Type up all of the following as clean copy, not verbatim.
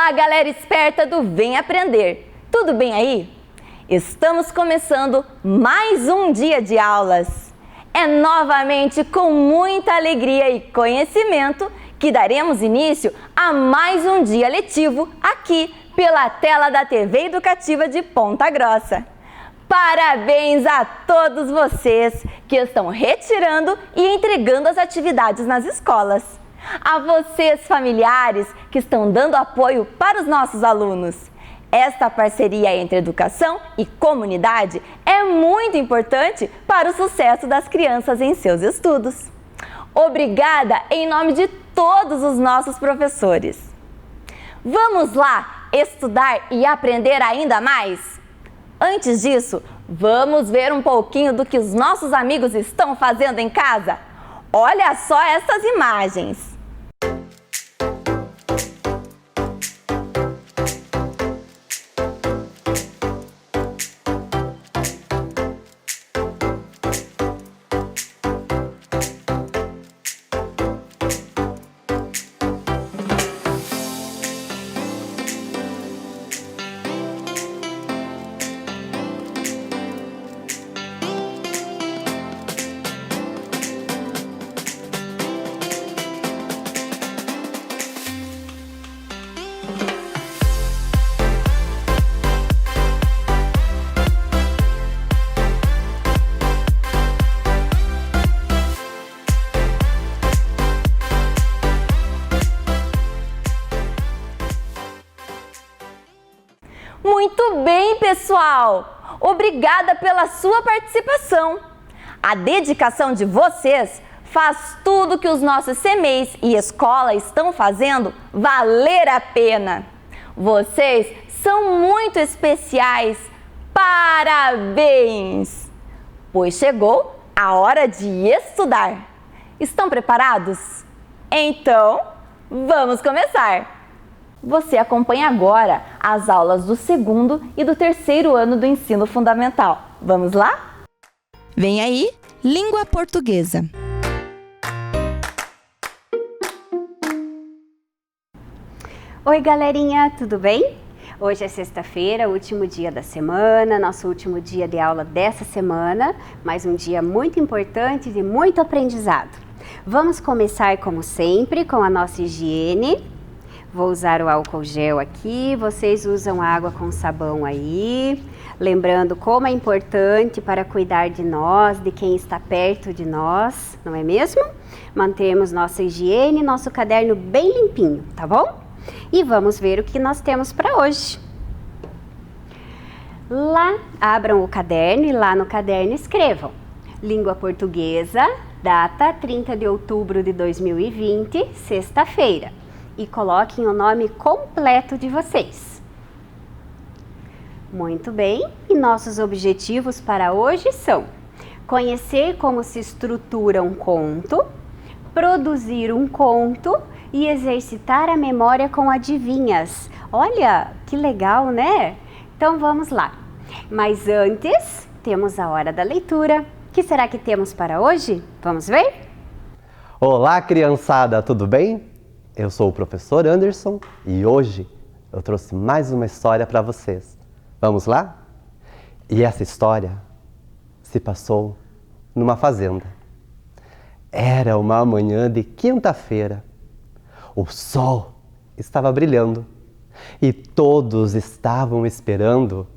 Olá, galera esperta do Vem Aprender! Tudo bem aí? Estamos começando mais um dia de aulas. É novamente com muita alegria e conhecimento que daremos início a mais um dia letivo aqui pela tela da TV Educativa de Ponta Grossa. Parabéns a todos vocês que estão retirando e entregando as atividades nas escolas. A vocês, familiares, que estão dando apoio para os nossos alunos. Esta parceria entre educação e comunidade é muito importante para o sucesso das crianças em seus estudos. Obrigada em nome de todos os nossos professores. Vamos lá estudar e aprender ainda mais? Antes disso, vamos ver um pouquinho do que os nossos amigos estão fazendo em casa? Olha só essas imagens! Muito bem, pessoal! Obrigada pela sua participação. A dedicação de vocês faz tudo que os nossos CMEs e escola estão fazendo valer a pena. Vocês são muito especiais. Parabéns! Pois chegou a hora de estudar. Estão preparados? Então, vamos começar! Você acompanha agora as aulas do segundo e do terceiro ano do ensino fundamental. Vamos lá? Vem aí, língua portuguesa. Oi, galerinha, tudo bem? Hoje é sexta-feira, último dia da semana, nosso último dia de aula dessa semana, mais um dia muito importante de muito aprendizado. Vamos começar, como sempre, com a nossa higiene. Vou usar o álcool gel aqui, vocês usam água com sabão aí. Lembrando como é importante para cuidar de nós, de quem está perto de nós, não é mesmo? Mantemos nossa higiene, nosso caderno bem limpinho, tá bom? E vamos ver o que nós temos para hoje. Lá, abram o caderno e lá no caderno escrevam: Língua Portuguesa, data 30 de outubro de 2020, sexta-feira. E coloquem o nome completo de vocês. Muito bem, e nossos objetivos para hoje são: conhecer como se estrutura um conto, produzir um conto e exercitar a memória com adivinhas. Olha, que legal, né? Então vamos lá. Mas antes, temos a hora da leitura. O que será que temos para hoje? Vamos ver? Olá, criançada, tudo bem? Eu sou o professor Anderson e hoje eu trouxe mais uma história para vocês. Vamos lá? E essa história se passou numa fazenda. Era uma manhã de quinta-feira. O sol estava brilhando e todos estavam esperando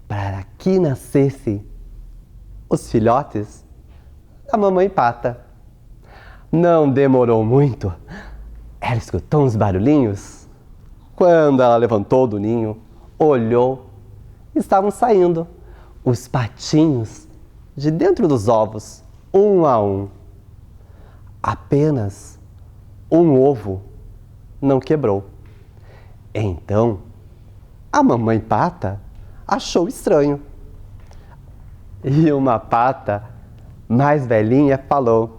para que nascessem os filhotes da mamãe Pata. Não demorou muito. Ela escutou uns barulhinhos. Quando ela levantou do ninho, olhou, estavam saindo os patinhos de dentro dos ovos, um a um. Apenas um ovo não quebrou. Então, a mamãe Pata achou estranho. E uma pata mais velhinha falou: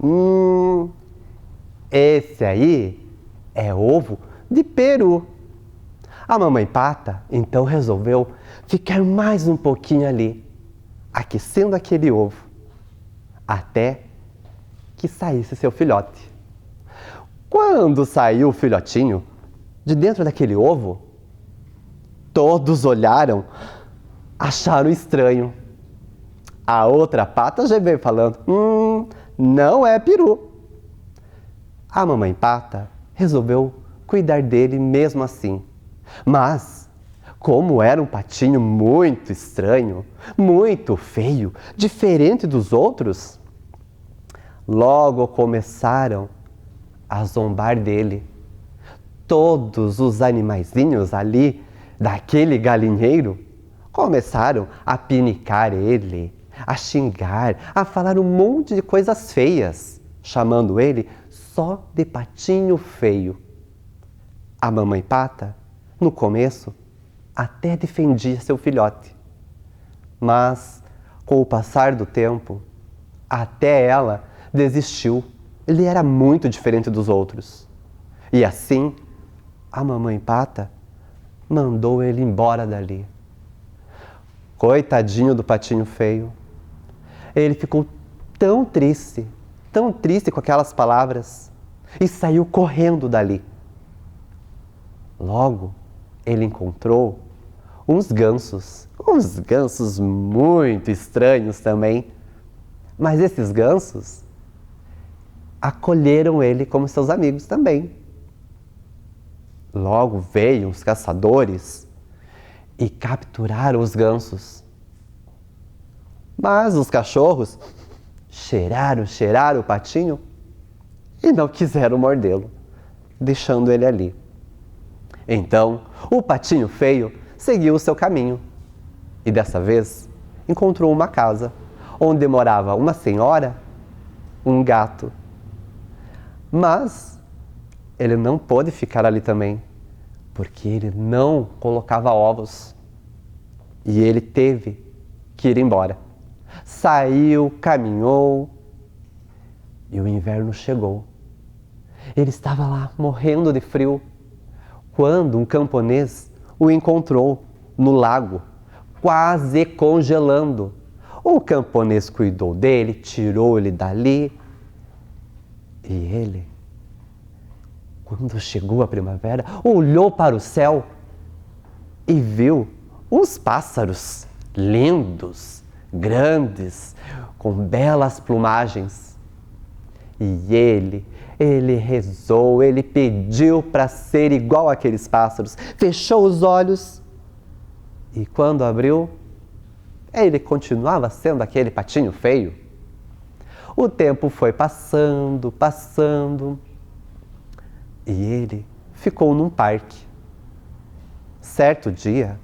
esse aí é ovo de peru. A mamãe Pata então resolveu ficar mais um pouquinho ali, aquecendo aquele ovo, até que saísse seu filhote. Quando saiu o filhotinho de dentro daquele ovo, todos olharam, acharam estranho. A outra pata já veio falando, não é peru. A mamãe pata resolveu cuidar dele mesmo assim. Mas, como era um patinho muito estranho, muito feio, diferente dos outros, logo começaram a zombar dele. Todos os animaizinhos ali daquele galinheiro começaram a pinicar ele, a xingar, a falar um monte de coisas feias, chamando ele só de patinho feio. A mamãe pata, no começo, até defendia seu filhote. Mas, com o passar do tempo, até ela desistiu. Ele era muito diferente dos outros. E assim, a mamãe pata mandou ele embora dali. Coitadinho do patinho feio. Ele ficou tão triste com aquelas palavras e saiu correndo dali. Logo, ele encontrou uns gansos muito estranhos também. Mas esses gansos acolheram ele como seus amigos também. Logo veio os caçadores e capturaram os gansos. Mas os cachorros cheiraram o patinho e não quiseram mordê-lo, deixando ele ali. Então, o patinho feio seguiu o seu caminho e dessa vez encontrou uma casa onde morava uma senhora, um gato. Mas ele não pôde ficar ali também, porque ele não colocava ovos e ele teve que ir embora. Saiu, caminhou e o inverno chegou. Ele estava lá morrendo de frio quando um camponês o encontrou no lago, quase congelando. O camponês cuidou dele, tirou ele dali e ele, quando chegou a primavera, olhou para o céu e viu uns pássaros lindos, grandes, com belas plumagens. E ele rezou, ele pediu para ser igual àqueles pássaros, fechou os olhos e quando abriu, ele continuava sendo aquele patinho feio. O tempo foi passando e ele ficou num parque. Certo dia,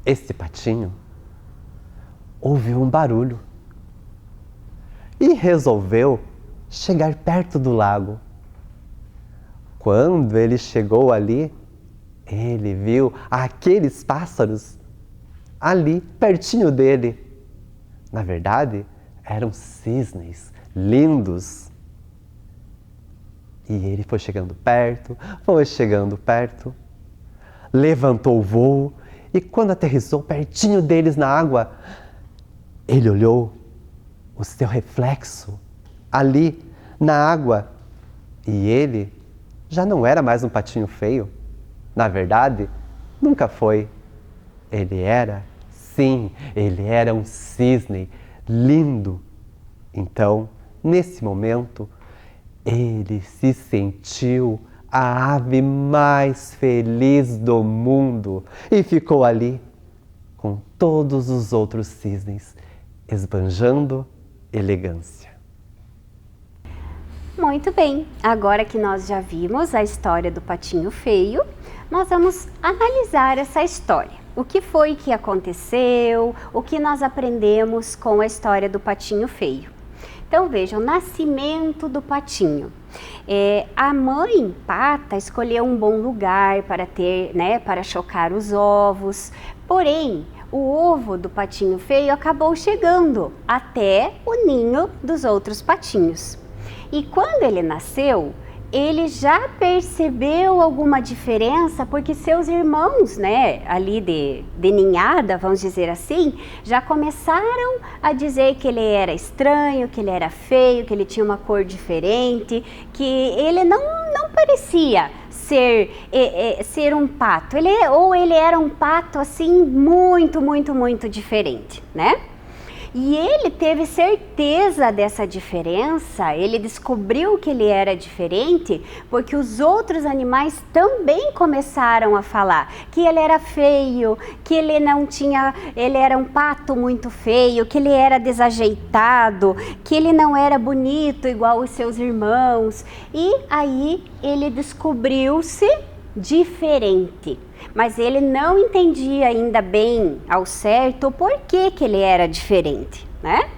esse patinho ouviu um barulho e resolveu chegar perto do lago. Quando ele chegou ali, ele viu aqueles pássaros ali, pertinho dele. Na verdade, eram cisnes lindos. E ele foi chegando perto, levantou o voo e quando aterrissou pertinho deles na água, ele olhou o seu reflexo ali na água e ele já não era mais um patinho feio. Na verdade, nunca foi. Ele era um cisne lindo. Então, nesse momento, ele se sentiu a ave mais feliz do mundo e ficou ali com todos os outros cisnes, esbanjando elegância. Muito bem, agora que nós já vimos a história do patinho feio, nós vamos analisar essa história. O que foi que aconteceu, o que nós aprendemos com a história do patinho feio. Então vejam, o nascimento do patinho. A mãe pata escolheu um bom lugar para ter, para chocar os ovos, porém o ovo do patinho feio acabou chegando até o ninho dos outros patinhos. E quando ele nasceu, ele já percebeu alguma diferença, porque seus irmãos, ali de ninhada, vamos dizer assim, já começaram a dizer que ele era estranho, que ele era feio, que ele tinha uma cor diferente, que ele não parecia ser um pato. Ou ele era um pato assim muito, muito, muito diferente, né? E ele teve certeza dessa diferença, ele descobriu que ele era diferente porque os outros animais também começaram a falar que ele era feio, que ele era um pato muito feio, que ele era desajeitado, que ele não era bonito igual os seus irmãos. E aí ele descobriu-se diferente. Mas ele não entendia ainda bem ao certo o porquê que ele era diferente, né?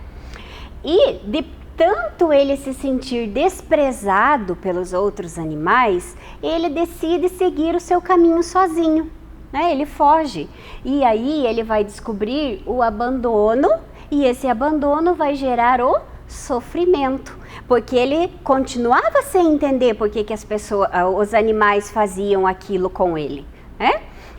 E de tanto ele se sentir desprezado pelos outros animais, ele decide seguir o seu caminho sozinho, né? Ele foge. E aí ele vai descobrir o abandono, e esse abandono vai gerar o sofrimento, porque ele continuava sem entender por que os animais faziam aquilo com ele.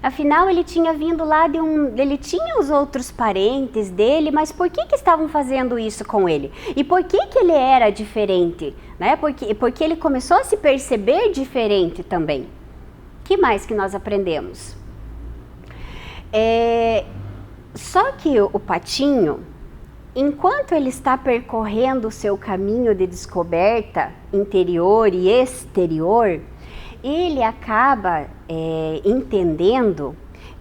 Afinal, ele tinha vindo lá ele tinha os outros parentes dele, mas por que estavam fazendo isso com ele? E por que ele era diferente? Né? Porque ele começou a se perceber diferente também. O que mais que nós aprendemos? Só que o patinho, enquanto ele está percorrendo o seu caminho de descoberta interior e exterior, ele acaba entendendo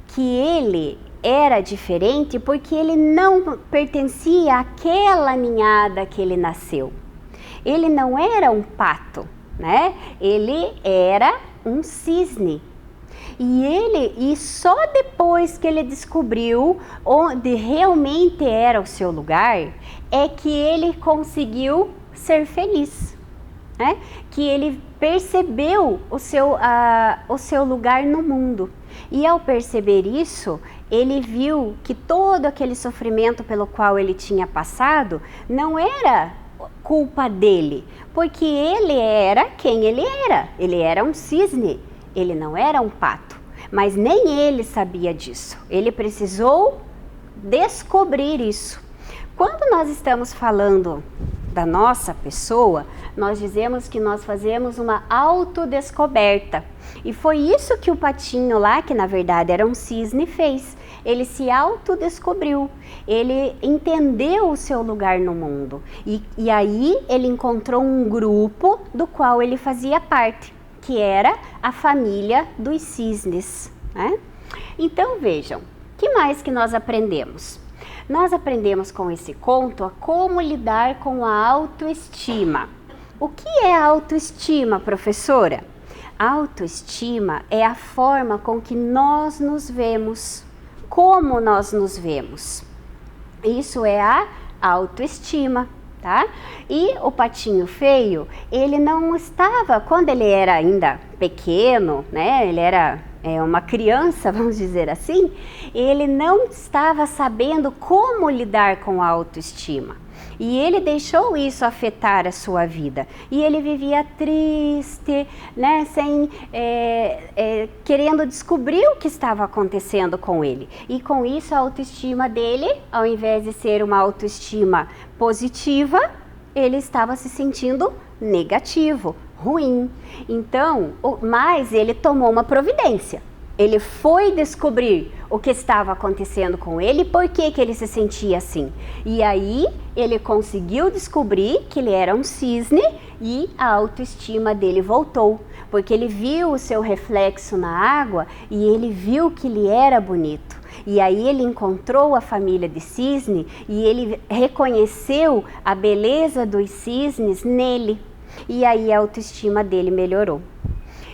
que ele era diferente porque ele não pertencia àquela ninhada que ele nasceu. Ele não era um pato, né? Ele era um cisne. E só depois que ele descobriu onde realmente era o seu lugar, é que ele conseguiu ser feliz. Né? Que ele percebeu o seu lugar no mundo. E ao perceber isso, ele viu que todo aquele sofrimento pelo qual ele tinha passado não era culpa dele, porque ele era quem ele era. Ele era um cisne, ele não era um pato. Mas nem ele sabia disso. Ele precisou descobrir isso. Quando nós estamos falando da nossa pessoa, nós dizemos que nós fazemos uma autodescoberta. E foi isso que o patinho lá, que na verdade era um cisne, fez. Ele se autodescobriu, ele entendeu o seu lugar no mundo. E aí ele encontrou um grupo do qual ele fazia parte, que era a família dos cisnes. Né? Então vejam, o que mais que nós aprendemos? Nós aprendemos com esse conto a como lidar com a autoestima. O que é a autoestima, professora? A autoestima é a forma com que nós nos vemos, como nós nos vemos. Isso é a autoestima, tá? E o patinho feio, ele não estava, quando ele era ainda pequeno, né? Ele era uma criança, vamos dizer assim, ele não estava sabendo como lidar com a autoestima. E ele deixou isso afetar a sua vida. E ele vivia triste, né, querendo descobrir o que estava acontecendo com ele. E com isso a autoestima dele, ao invés de ser uma autoestima positiva, ele estava se sentindo negativo, ruim. Então, mas ele tomou uma providência. Ele foi descobrir o que estava acontecendo com ele e por que ele se sentia assim. E aí ele conseguiu descobrir que ele era um cisne e a autoestima dele voltou. Porque ele viu o seu reflexo na água e ele viu que ele era bonito. E aí ele encontrou a família de cisne e ele reconheceu a beleza dos cisnes nele. E aí a autoestima dele melhorou.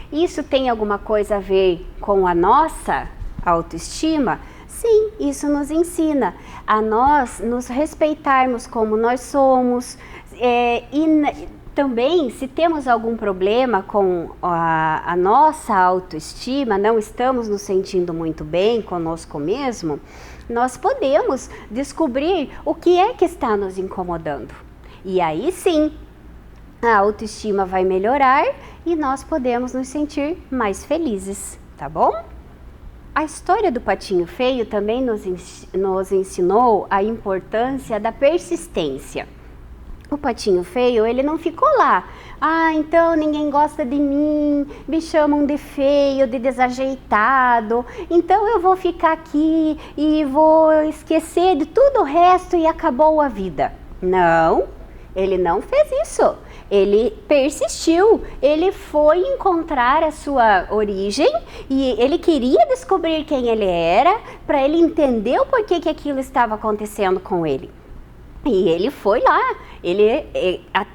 Isso tem alguma coisa a ver com a nossa autoestima? Sim, isso nos ensina a nós nos respeitarmos como nós somos e também, se temos algum problema com a nossa autoestima, não estamos nos sentindo muito bem conosco mesmo, nós podemos descobrir o que é que está nos incomodando. E aí sim, a autoestima vai melhorar e nós podemos nos sentir mais felizes, tá bom? A história do patinho feio também nos ensinou a importância da persistência. O patinho feio, ele não ficou lá. Ah, então ninguém gosta de mim, me chamam de feio, de desajeitado, então eu vou ficar aqui e vou esquecer de tudo o resto e acabou a vida. Não, ele não fez isso. Ele persistiu, ele foi encontrar a sua origem e ele queria descobrir quem ele era para ele entender o porquê que aquilo estava acontecendo com ele. E ele foi lá,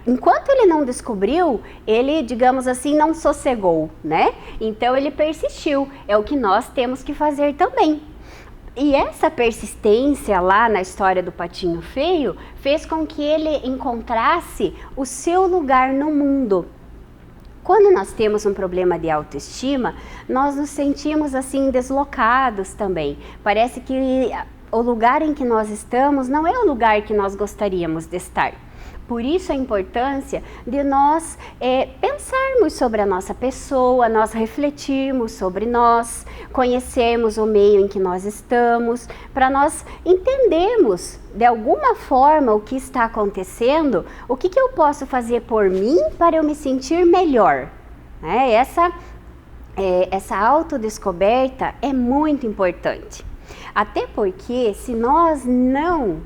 enquanto ele não descobriu, ele, digamos assim, não sossegou, né? Então ele persistiu, é o que nós temos que fazer também. E essa persistência lá na história do patinho feio fez com que ele encontrasse o seu lugar no mundo. Quando nós temos um problema de autoestima, nós nos sentimos assim deslocados também. Parece que o lugar em que nós estamos não é o lugar que nós gostaríamos de estar. Por isso a importância de nós pensarmos sobre a nossa pessoa, nós refletirmos sobre nós, conhecermos o meio em que nós estamos, para nós entendermos de alguma forma o que está acontecendo, o que eu posso fazer por mim para eu me sentir melhor. Essa autodescoberta é muito importante. Até porque se nós não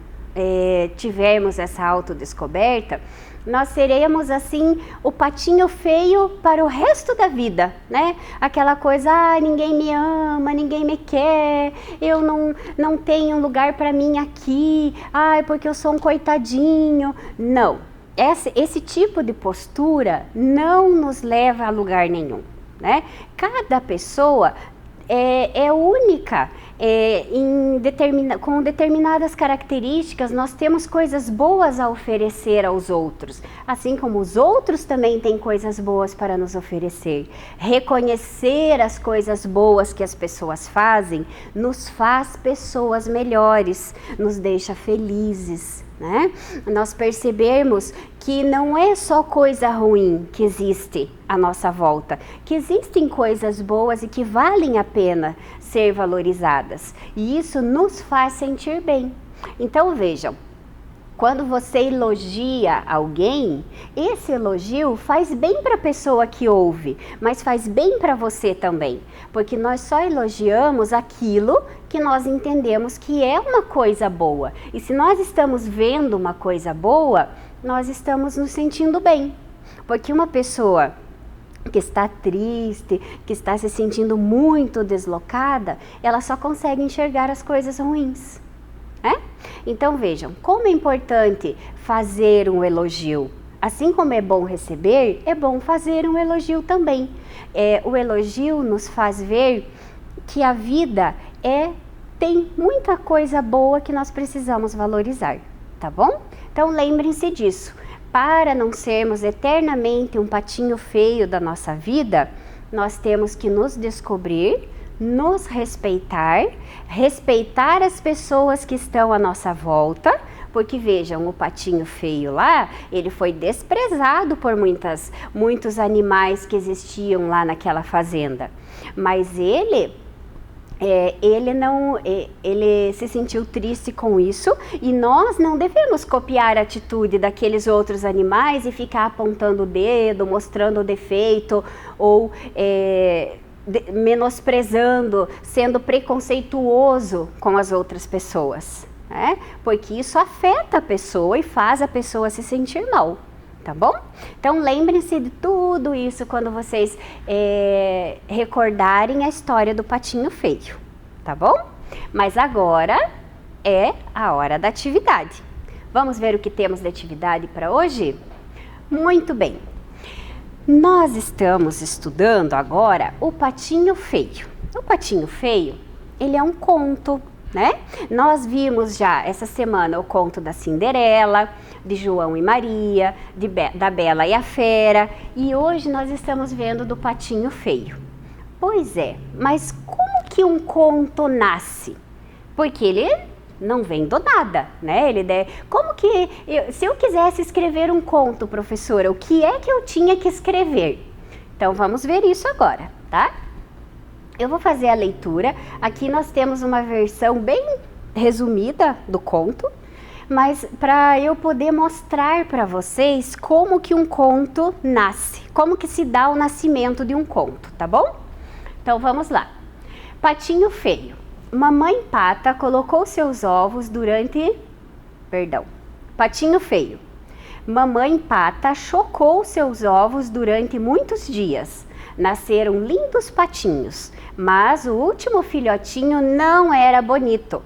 tivermos essa autodescoberta, nós seremos assim o patinho feio para o resto da vida, né? Aquela coisa, ninguém me ama, ninguém me quer, eu não tenho lugar para mim aqui, porque eu sou um coitadinho. Não, esse tipo de postura não nos leva a lugar nenhum, né? Cada pessoa é única, com determinadas características. Nós temos coisas boas a oferecer aos outros, assim como os outros também têm coisas boas para nos oferecer. Reconhecer as coisas boas que as pessoas fazem nos faz pessoas melhores, nos deixa felizes, né? Nós percebemos que não é só coisa ruim que existe à nossa volta, que existem coisas boas e que valem a pena ser valorizadas, e isso nos faz sentir bem. Então vejam, quando você elogia alguém, esse elogio faz bem para a pessoa que ouve, mas faz bem para você também, porque nós só elogiamos aquilo que nós entendemos que é uma coisa boa. E se nós estamos vendo uma coisa boa, nós estamos nos sentindo bem. Porque uma pessoa que está triste, que está se sentindo muito deslocada, ela só consegue enxergar as coisas ruins. Então vejam, como é importante fazer um elogio. Assim como é bom receber, é bom fazer um elogio também. O elogio nos faz ver que a vida tem muita coisa boa que nós precisamos valorizar, tá bom? Então lembrem-se disso. Para não sermos eternamente um patinho feio da nossa vida, nós temos que nos descobrir, nos respeitar, respeitar as pessoas que estão à nossa volta, porque vejam, o patinho feio lá, ele foi desprezado por muitos animais que existiam lá naquela fazenda, mas ele se sentiu triste com isso, e nós não devemos copiar a atitude daqueles outros animais e ficar apontando o dedo, mostrando o defeito ou menosprezando, sendo preconceituoso com as outras pessoas, né? Porque isso afeta a pessoa e faz a pessoa se sentir mal, tá bom? Então lembrem-se de tudo isso quando vocês recordarem a história do patinho feio, tá bom? Mas agora é a hora da atividade. Vamos ver o que temos de atividade para hoje? Muito bem. Nós estamos estudando agora o Patinho Feio. O Patinho Feio, ele é um conto, né? Nós vimos já essa semana o conto da Cinderela, de João e Maria, da Bela e a Fera, e hoje nós estamos vendo do Patinho Feio. Pois é, mas como que um conto nasce? Porque ele não vem do nada, né? Como que, se eu quisesse escrever um conto, professora, o que é que eu tinha que escrever? Então vamos ver isso agora, tá? Eu vou fazer a leitura. Aqui nós temos uma versão bem resumida do conto, mas para eu poder mostrar para vocês como que um conto nasce, como que se dá o nascimento de um conto, tá bom? Então vamos lá. Patinho Feio. Mamãe Pata colocou seus ovos Patinho Feio. Mamãe Pata chocou seus ovos durante muitos dias. Nasceram lindos patinhos, mas o último filhotinho não era bonito.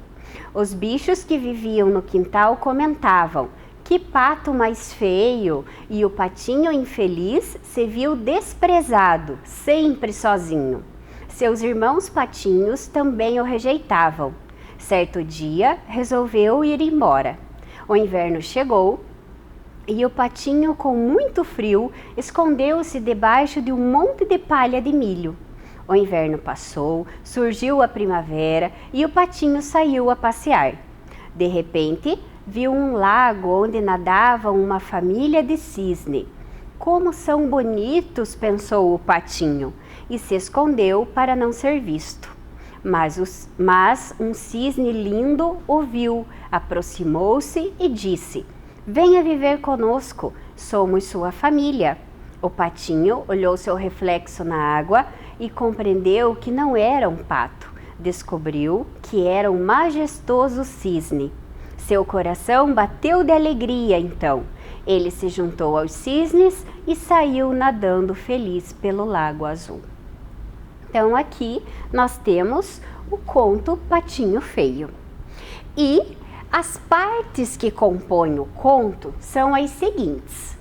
Os bichos que viviam no quintal comentavam: que pato mais feio! E o patinho infeliz se viu desprezado, sempre sozinho. Seus irmãos patinhos também o rejeitavam. Certo dia, resolveu ir embora. O inverno chegou e o patinho, com muito frio, escondeu-se debaixo de um monte de palha de milho. O inverno passou, surgiu a primavera e o patinho saiu a passear. De repente, viu um lago onde nadava uma família de cisne. Como são bonitos, pensou o patinho, e se escondeu para não ser visto. Mas um cisne lindo o viu, aproximou-se e disse: venha viver conosco, somos sua família. O patinho olhou seu reflexo na água e compreendeu que não era um pato. Descobriu que era um majestoso cisne. Seu coração bateu de alegria então. Ele se juntou aos cisnes e saiu nadando feliz pelo Lago Azul. Então aqui nós temos o conto Patinho Feio. E as partes que compõem o conto são as seguintes.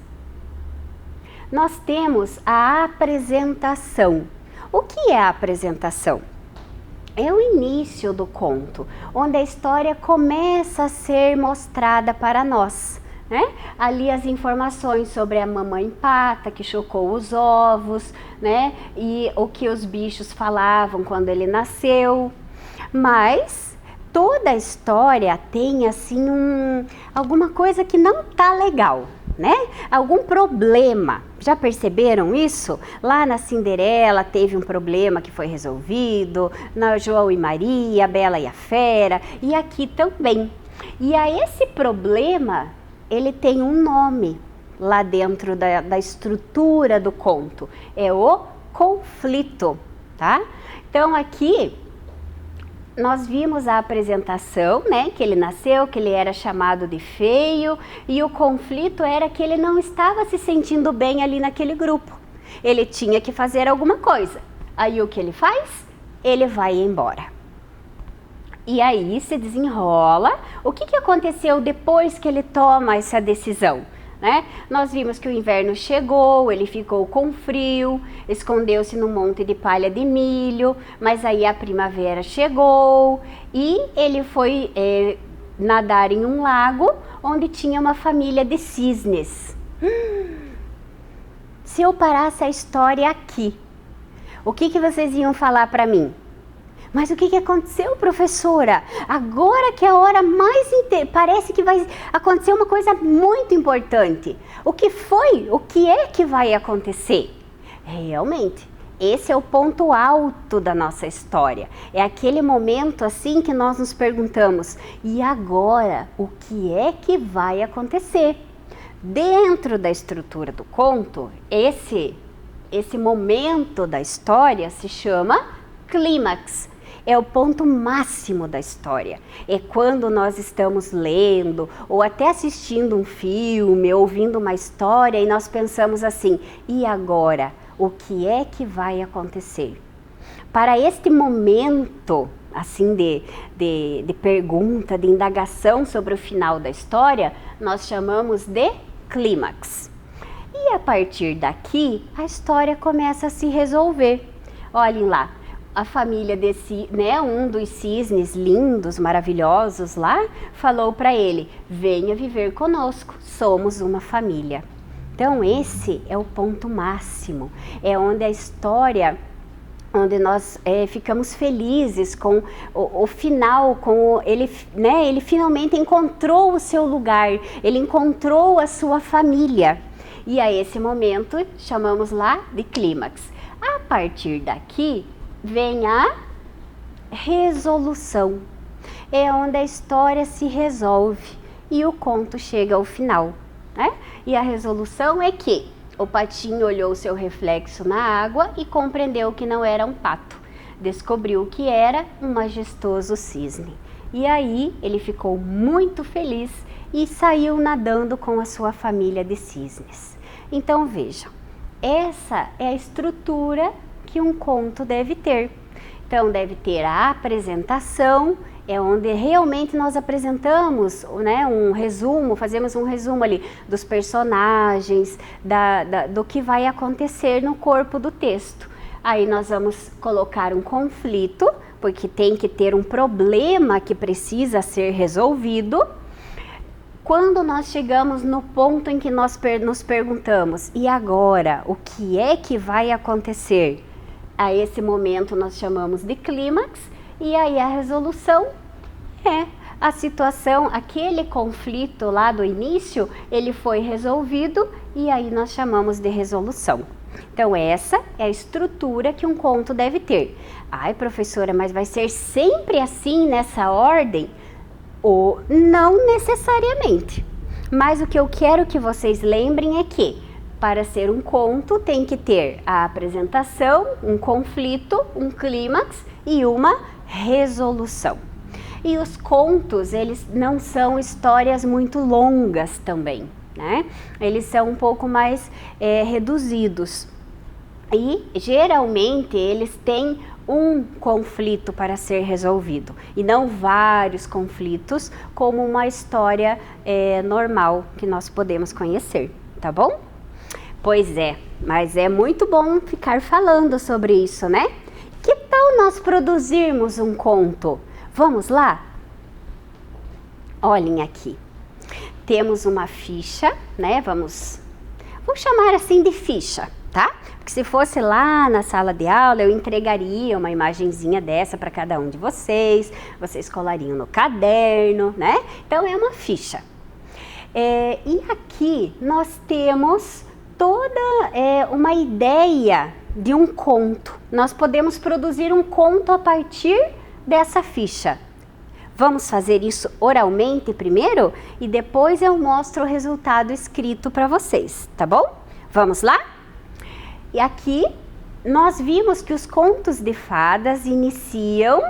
Nós temos a apresentação. O que é a apresentação? É o início do conto, onde a história começa a ser mostrada para nós, né? Ali as informações sobre a mamãe Pata que chocou os ovos, né? E o que os bichos falavam quando ele nasceu. Mas toda a história tem assim alguma coisa que não tá legal, né? Algum problema. Já perceberam isso? Lá na Cinderela teve um problema que foi resolvido, na João e Maria, a Bela e a Fera, e aqui também. E a esse problema, ele tem um nome lá dentro da estrutura do conto. É o conflito, tá? Então aqui nós vimos a apresentação, né, que ele nasceu, que ele era chamado de feio, e o conflito era que ele não estava se sentindo bem ali naquele grupo. Ele tinha que fazer alguma coisa. Aí o que ele faz? Ele vai embora. E aí se desenrola. O que aconteceu depois que ele toma essa decisão? Né? Nós vimos que o inverno chegou, ele ficou com frio, escondeu-se num monte de palha de milho, mas aí a primavera chegou e ele foi nadar em um lago onde tinha uma família de cisnes. Se eu parasse a história aqui, o que vocês iam falar para mim? Mas o que aconteceu, professora? Agora que é a hora mais parece que vai acontecer uma coisa muito importante. O que foi? O que é que vai acontecer? Realmente, esse é o ponto alto da nossa história. É aquele momento assim que nós nos perguntamos: e agora? O que é que vai acontecer? Dentro da estrutura do conto, esse momento da história se chama clímax. É o ponto máximo da história. É quando nós estamos lendo ou até assistindo um filme, ouvindo uma história e nós pensamos assim: e agora? O que é que vai acontecer? Para este momento assim de pergunta, de indagação sobre o final da história, nós chamamos de clímax. E a partir daqui, a história começa a se resolver. Olhem lá. A família um dos cisnes lindos, maravilhosos lá, falou para ele: venha viver conosco, somos uma família. Então esse é o ponto máximo, é onde a história, onde nós ficamos felizes com o final, com ele finalmente encontrou o seu lugar, ele encontrou a sua família. E a esse momento chamamos lá de clímax. A partir daqui vem a resolução. É onde a história se resolve. e o conto chega ao final, né? E a resolução é que o patinho olhou seu reflexo na água e compreendeu que não era um pato. Descobriu que era um majestoso cisne. E aí ele ficou muito feliz e saiu nadando com a sua família de cisnes. Então vejam, essa é a estrutura que um conto deve ter. Então deve ter a apresentação, é onde realmente nós apresentamos, né, um resumo, fazemos um resumo ali dos personagens, do que vai acontecer no corpo do texto. Aí nós vamos colocar um conflito, porque tem que ter um problema que precisa ser resolvido. Quando nós chegamos no ponto em que nós nos perguntamos, e agora, o que é que vai acontecer? A esse momento nós chamamos de clímax, e aí a resolução é a situação, aquele conflito lá do início, ele foi resolvido e aí nós chamamos de resolução. Então essa é a estrutura que um conto deve ter. Ai, professora, mas vai ser sempre assim nessa ordem? Ou não necessariamente. Mas o que eu quero que vocês lembrem é que para ser um conto tem que ter a apresentação, um conflito, um clímax e uma resolução. E os contos, eles não são histórias muito longas também, né? Eles são um pouco mais reduzidos. E geralmente eles têm um conflito para ser resolvido e não vários conflitos como uma história normal que nós podemos conhecer, tá bom? Pois é, mas é muito bom ficar falando sobre isso, né? Que tal nós produzirmos um conto? Vamos lá? Olhem aqui. Temos uma ficha, né? Vamos chamar assim de ficha, tá? Porque se fosse lá na sala de aula, eu entregaria uma imagenzinha dessa para cada um de vocês. Vocês colariam no caderno, né? Então é uma ficha. E aqui nós temos toda uma ideia de um conto. Nós podemos produzir um conto a partir dessa ficha. Vamos fazer isso oralmente primeiro e depois eu mostro o resultado escrito para vocês, tá bom? Vamos lá? E aqui nós vimos que os contos de fadas iniciam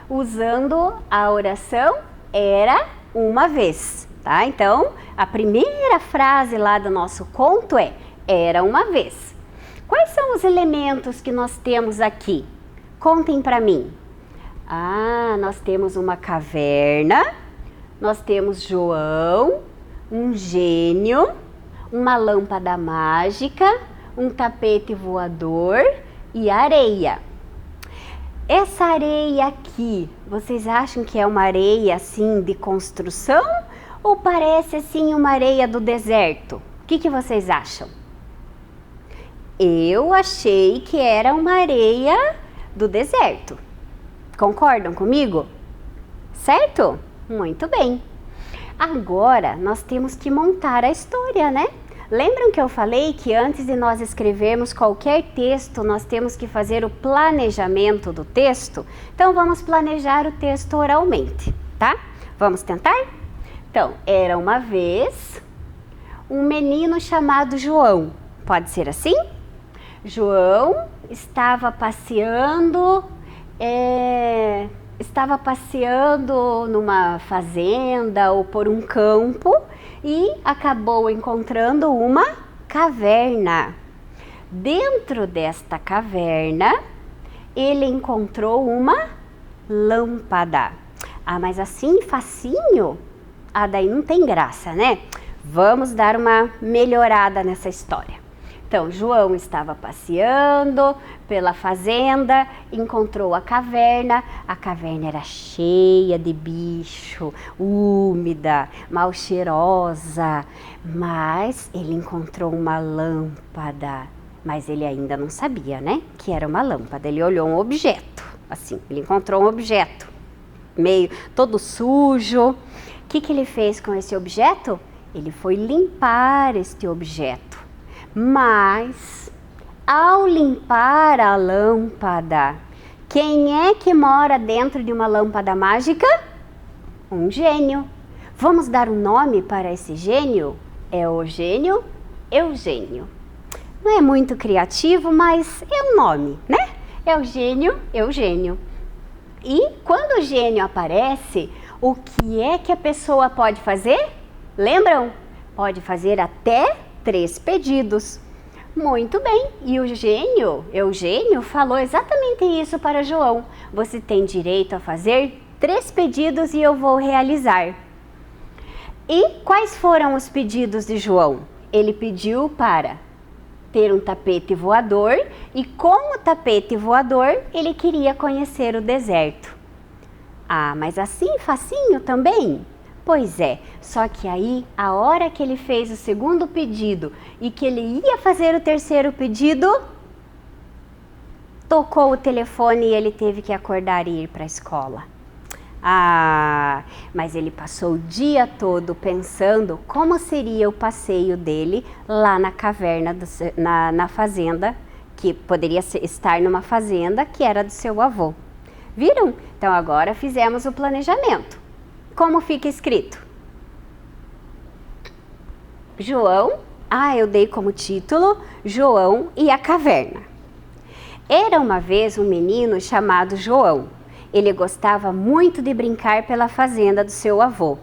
usando a oração era uma vez, tá? Então, a primeira frase lá do nosso conto é era uma vez. Quais são os elementos que nós temos aqui? Contem para mim. Ah, nós temos uma caverna, nós temos João, um gênio, uma lâmpada mágica, um tapete voador e areia. Essa areia aqui, vocês acham que é uma areia assim de construção ou parece assim uma areia do deserto? O que vocês acham? Eu achei que era uma areia do deserto. Concordam comigo? Certo? Muito bem. Agora nós temos que montar a história, né? Lembram que eu falei que antes de nós escrevermos qualquer texto, nós temos que fazer o planejamento do texto? Então vamos planejar o texto oralmente, tá? Vamos tentar? Então, era uma vez um menino chamado João. Pode ser assim? João estava passeando numa fazenda ou por um campo e acabou encontrando uma caverna. Dentro desta caverna, ele encontrou uma lâmpada. Ah, mas assim, facinho? Ah, daí não tem graça, né? Vamos dar uma melhorada nessa história. Então, João estava passeando pela fazenda, encontrou a caverna era cheia de bicho, úmida, mal cheirosa, mas ele encontrou uma lâmpada, mas ele ainda não sabia, né, que era uma lâmpada. Ele olhou um objeto, assim, ele encontrou um objeto, meio todo sujo. O que ele fez com esse objeto? Ele foi limpar este objeto. Mas, ao limpar a lâmpada, quem é que mora dentro de uma lâmpada mágica? Um gênio. Vamos dar um nome para esse gênio? É o gênio Eugênio. Não é muito criativo, mas é um nome, né? É o gênio Eugênio. E quando o gênio aparece, o que é que a pessoa pode fazer? Lembram? Pode fazer até 3 pedidos. Muito bem, e o gênio, Eugênio, falou exatamente isso para João. Você tem direito a fazer 3 pedidos e eu vou realizar. E quais foram os pedidos de João? Ele pediu para ter um tapete voador e com o tapete voador ele queria conhecer o deserto. Ah, mas assim facinho também? Pois é, só que aí a hora que ele fez o segundo pedido e que ele ia fazer o terceiro pedido, tocou o telefone e ele teve que acordar e ir para a escola. Ah, mas ele passou o dia todo pensando como seria o passeio dele lá na caverna, na fazenda, que poderia estar numa fazenda que era do seu avô. Viram? Então agora fizemos o planejamento. Como fica escrito? João, eu dei como título João e a Caverna. Era uma vez um menino chamado João. Ele gostava muito de brincar pela fazenda do seu avô.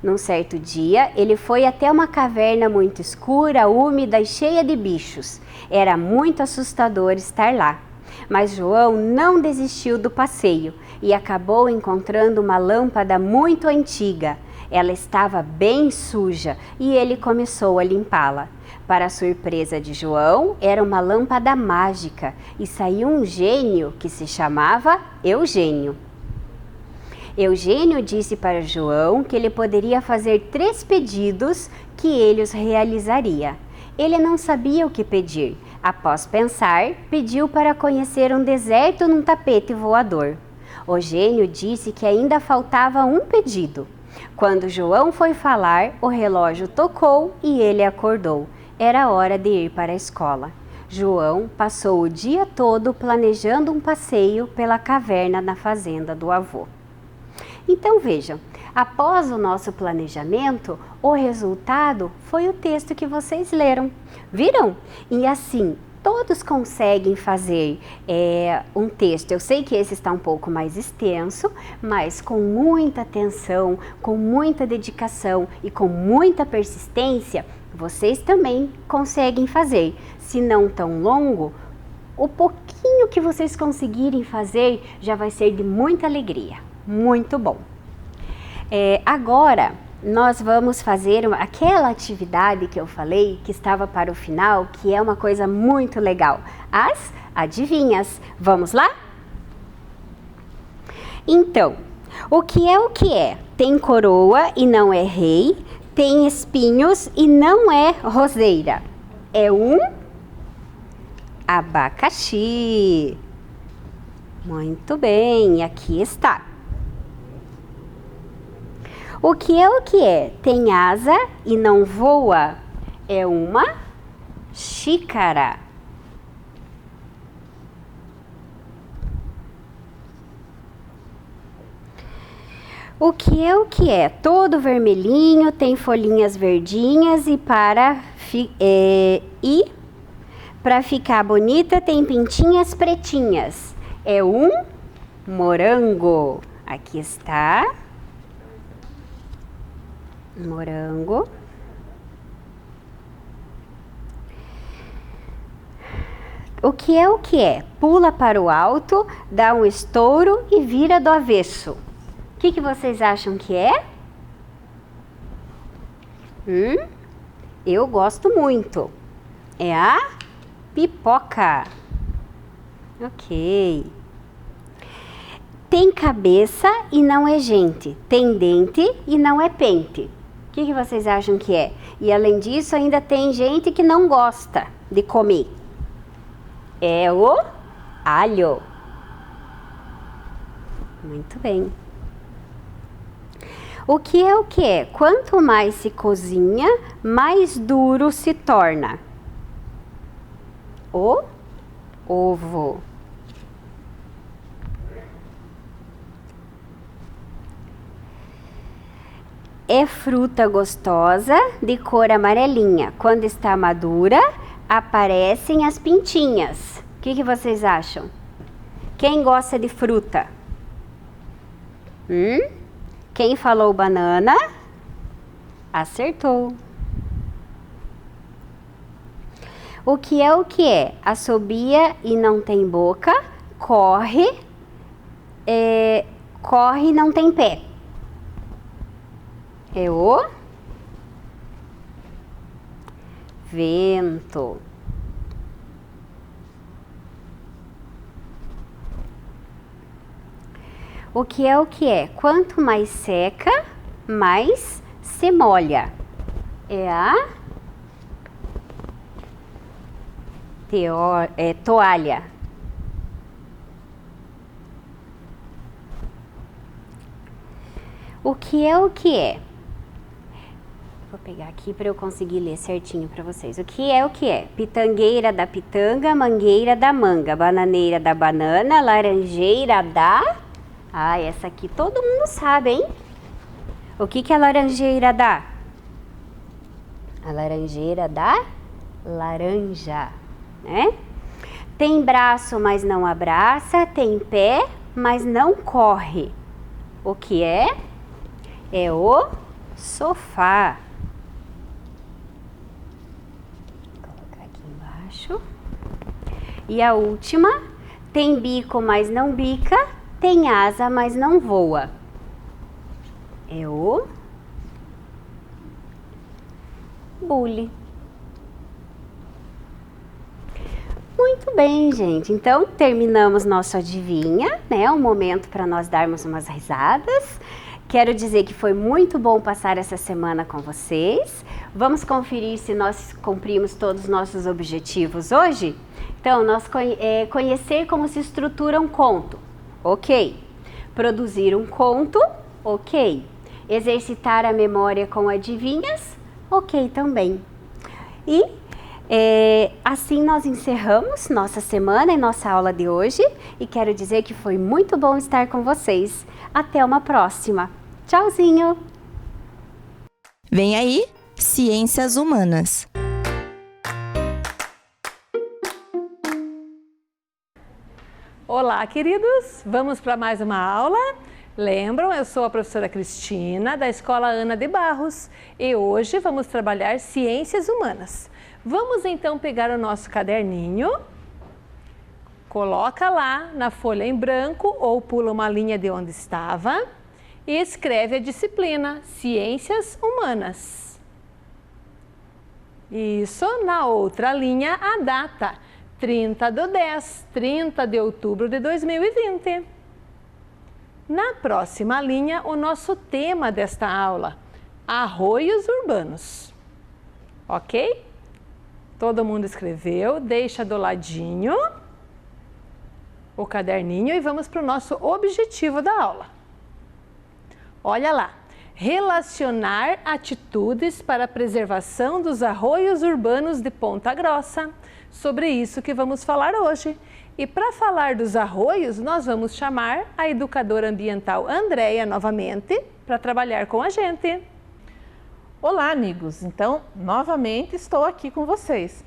Num certo dia, ele foi até uma caverna muito escura, úmida e cheia de bichos. Era muito assustador estar lá. Mas João não desistiu do passeio e acabou encontrando uma lâmpada muito antiga. Ela estava bem suja e ele começou a limpá-la. Para a surpresa de João, era uma lâmpada mágica e saiu um gênio que se chamava Eugênio. Eugênio disse para João que ele poderia fazer 3 pedidos que ele os realizaria. Ele não sabia o que pedir. Após pensar, pediu para conhecer um deserto num tapete voador. O gênio disse que ainda faltava um pedido. Quando João foi falar, o relógio tocou e ele acordou. Era hora de ir para a escola. João passou o dia todo planejando um passeio pela caverna na fazenda do avô. Então vejam, após o nosso planejamento, o resultado foi o texto que vocês leram. Viram? E assim, todos conseguem fazer um texto. Eu sei que esse está um pouco mais extenso, mas com muita atenção, com muita dedicação e com muita persistência, vocês também conseguem fazer. Se não tão longo, o pouquinho que vocês conseguirem fazer já vai ser de muita alegria. Muito bom. Agora, nós vamos fazer aquela atividade que eu falei, que estava para o final, que é uma coisa muito legal. As adivinhas. Vamos lá? Então, o que é o que é? Tem coroa e não é rei, tem espinhos e não é roseira. É um abacaxi. Muito bem, aqui está. O que é o que é? Tem asa e não voa. É uma xícara. O que é o que é? Todo vermelhinho, tem folhinhas verdinhas e para ficar bonita tem pintinhas pretinhas. É um morango. Aqui está. Morango. O que é o que é? Pula para o alto, dá um estouro e vira do avesso. O que vocês acham que é? Eu gosto muito. É a pipoca. Ok. Tem cabeça e não é gente. Tem dente e não é pente. O que vocês acham que é? E além disso, ainda tem gente que não gosta de comer. É o alho. Muito bem. O que é o que é? Quanto mais se cozinha, mais duro se torna. O ovo. é fruta gostosa de cor amarelinha. Quando está madura, aparecem as pintinhas. O que vocês acham? Quem gosta de fruta? Quem falou banana? Acertou. O que é o que é? Assobia e não tem boca, corre, corre e não tem pé. É o vento. O que é o que é? Quanto mais seca, mais se molha. É a toalha. O que é o que é? Vou pegar aqui para eu conseguir ler certinho para vocês. O que é o que é? Pitangueira da pitanga, mangueira da manga, bananeira da banana, laranjeira da... Ah, essa aqui todo mundo sabe, hein? O que a laranjeira dá? A laranjeira dá laranja, né? Tem braço, mas não abraça. Tem pé, mas não corre. O que é? É o sofá. Vou colocar aqui embaixo. E a última, tem bico, mas não bica. Tem asa, mas não voa. É o bule. Muito bem, gente. Então, terminamos nosso adivinha, né? Um momento para nós darmos umas risadas. Quero dizer que foi muito bom passar essa semana com vocês. Vamos conferir se nós cumprimos todos os nossos objetivos hoje? Então, conhecer como se estrutura um conto. Ok. Produzir um conto. Ok. Exercitar a memória com adivinhas. Ok também. E assim nós encerramos nossa semana e nossa aula de hoje. E quero dizer que foi muito bom estar com vocês. Até uma próxima. Tchauzinho! Vem aí, Ciências Humanas. Olá, queridos! Vamos para mais uma aula. Lembram, eu sou a professora Cristina, da Escola Ana de Barros, e hoje vamos trabalhar Ciências Humanas. Vamos então pegar o nosso caderninho, coloca lá na folha em branco ou pula uma linha de onde estava e escreve a disciplina Ciências Humanas. Isso, na outra linha a data, 30/10, 30 de outubro de 2020. Na próxima linha, o nosso tema desta aula, arroios urbanos. Ok? Todo mundo escreveu, deixa do ladinho o caderninho e vamos para o nosso objetivo da aula. Olha lá, relacionar atitudes para a preservação dos arroios urbanos de Ponta Grossa. Sobre isso que vamos falar hoje. E para falar dos arroios, nós vamos chamar a educadora ambiental Andréia novamente para trabalhar com a gente. Olá, amigos! Então, novamente estou aqui com vocês.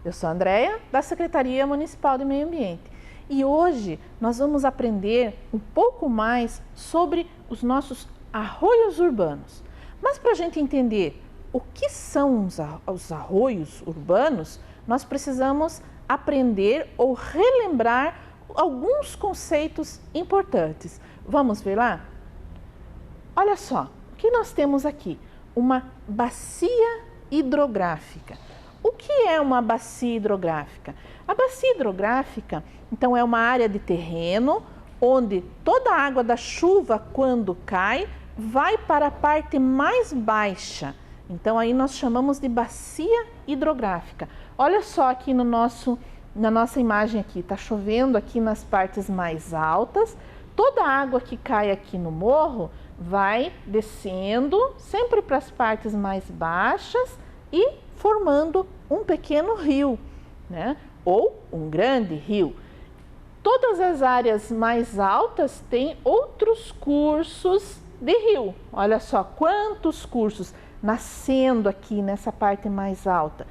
Eu sou a Andréia, da Secretaria Municipal de Meio Ambiente. E hoje nós vamos aprender um pouco mais sobre os nossos arroios urbanos. Mas para a gente entender o que são os arroios urbanos, nós precisamos aprender ou relembrar alguns conceitos importantes. Vamos ver lá? Olha só, o que nós temos aqui? Uma bacia hidrográfica. O que é uma bacia hidrográfica? A bacia hidrográfica, então, é uma área de terreno onde toda a água da chuva, quando cai, vai para a parte mais baixa. Então, aí nós chamamos de bacia hidrográfica. Olha só aqui na nossa imagem aqui, está chovendo aqui nas partes mais altas. Toda a água que cai aqui no morro vai descendo sempre para as partes mais baixas e formando um pequeno rio, né? Ou um grande rio. Todas as áreas mais altas têm outros cursos de rio. Olha só quantos cursos nascendo aqui nessa parte mais alta.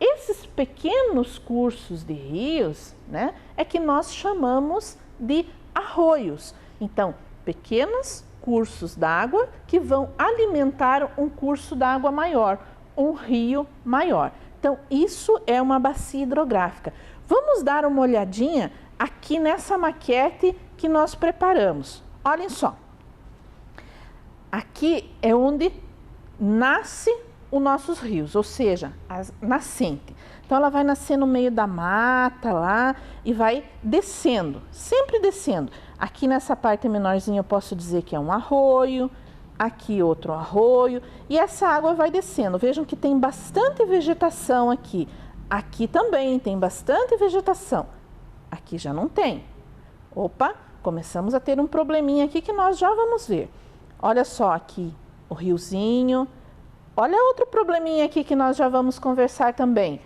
Esses pequenos cursos de rios, né, é que nós chamamos de arroios. Então, pequenos cursos d'água que vão alimentar um curso d'água maior, um rio maior. Então, isso é uma bacia hidrográfica. Vamos dar uma olhadinha aqui nessa maquete que nós preparamos. Olhem só. Aqui é onde nasce os nossos rios, ou seja, a nascente. Então ela vai nascer no meio da mata lá e vai descendo, sempre descendo. Aqui nessa parte menorzinha eu posso dizer que é um arroio, aqui outro arroio, e essa água vai descendo. Vejam que tem bastante vegetação aqui. Aqui também tem bastante vegetação. Aqui já não tem. Opa, começamos a ter um probleminha aqui que nós já vamos ver. Olha só aqui o riozinho. Olha outro probleminha aqui que nós já vamos conversar também.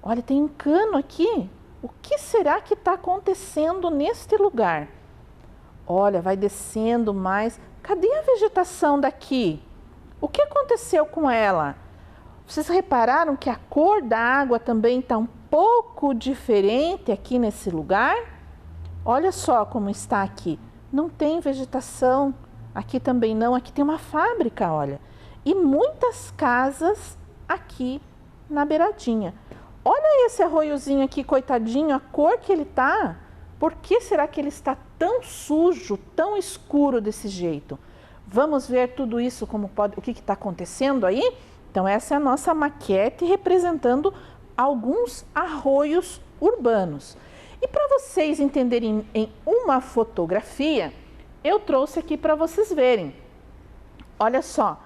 Olha, tem um cano aqui. O que será que está acontecendo neste lugar? Olha, vai descendo mais. Cadê a vegetação daqui? O que aconteceu com ela? Vocês repararam que a cor da água também está um pouco diferente aqui nesse lugar? Olha só como está aqui. Não tem vegetação. Aqui também não. Aqui tem uma fábrica, olha. E muitas casas aqui na beiradinha. Olha esse arroiozinho aqui, coitadinho, a cor que ele tá. Por que será que ele está tão sujo, tão escuro desse jeito? Vamos ver tudo isso, o que está acontecendo aí? Então essa é a nossa maquete representando alguns arroios urbanos. E para vocês entenderem em uma fotografia, eu trouxe aqui para vocês verem. Olha só.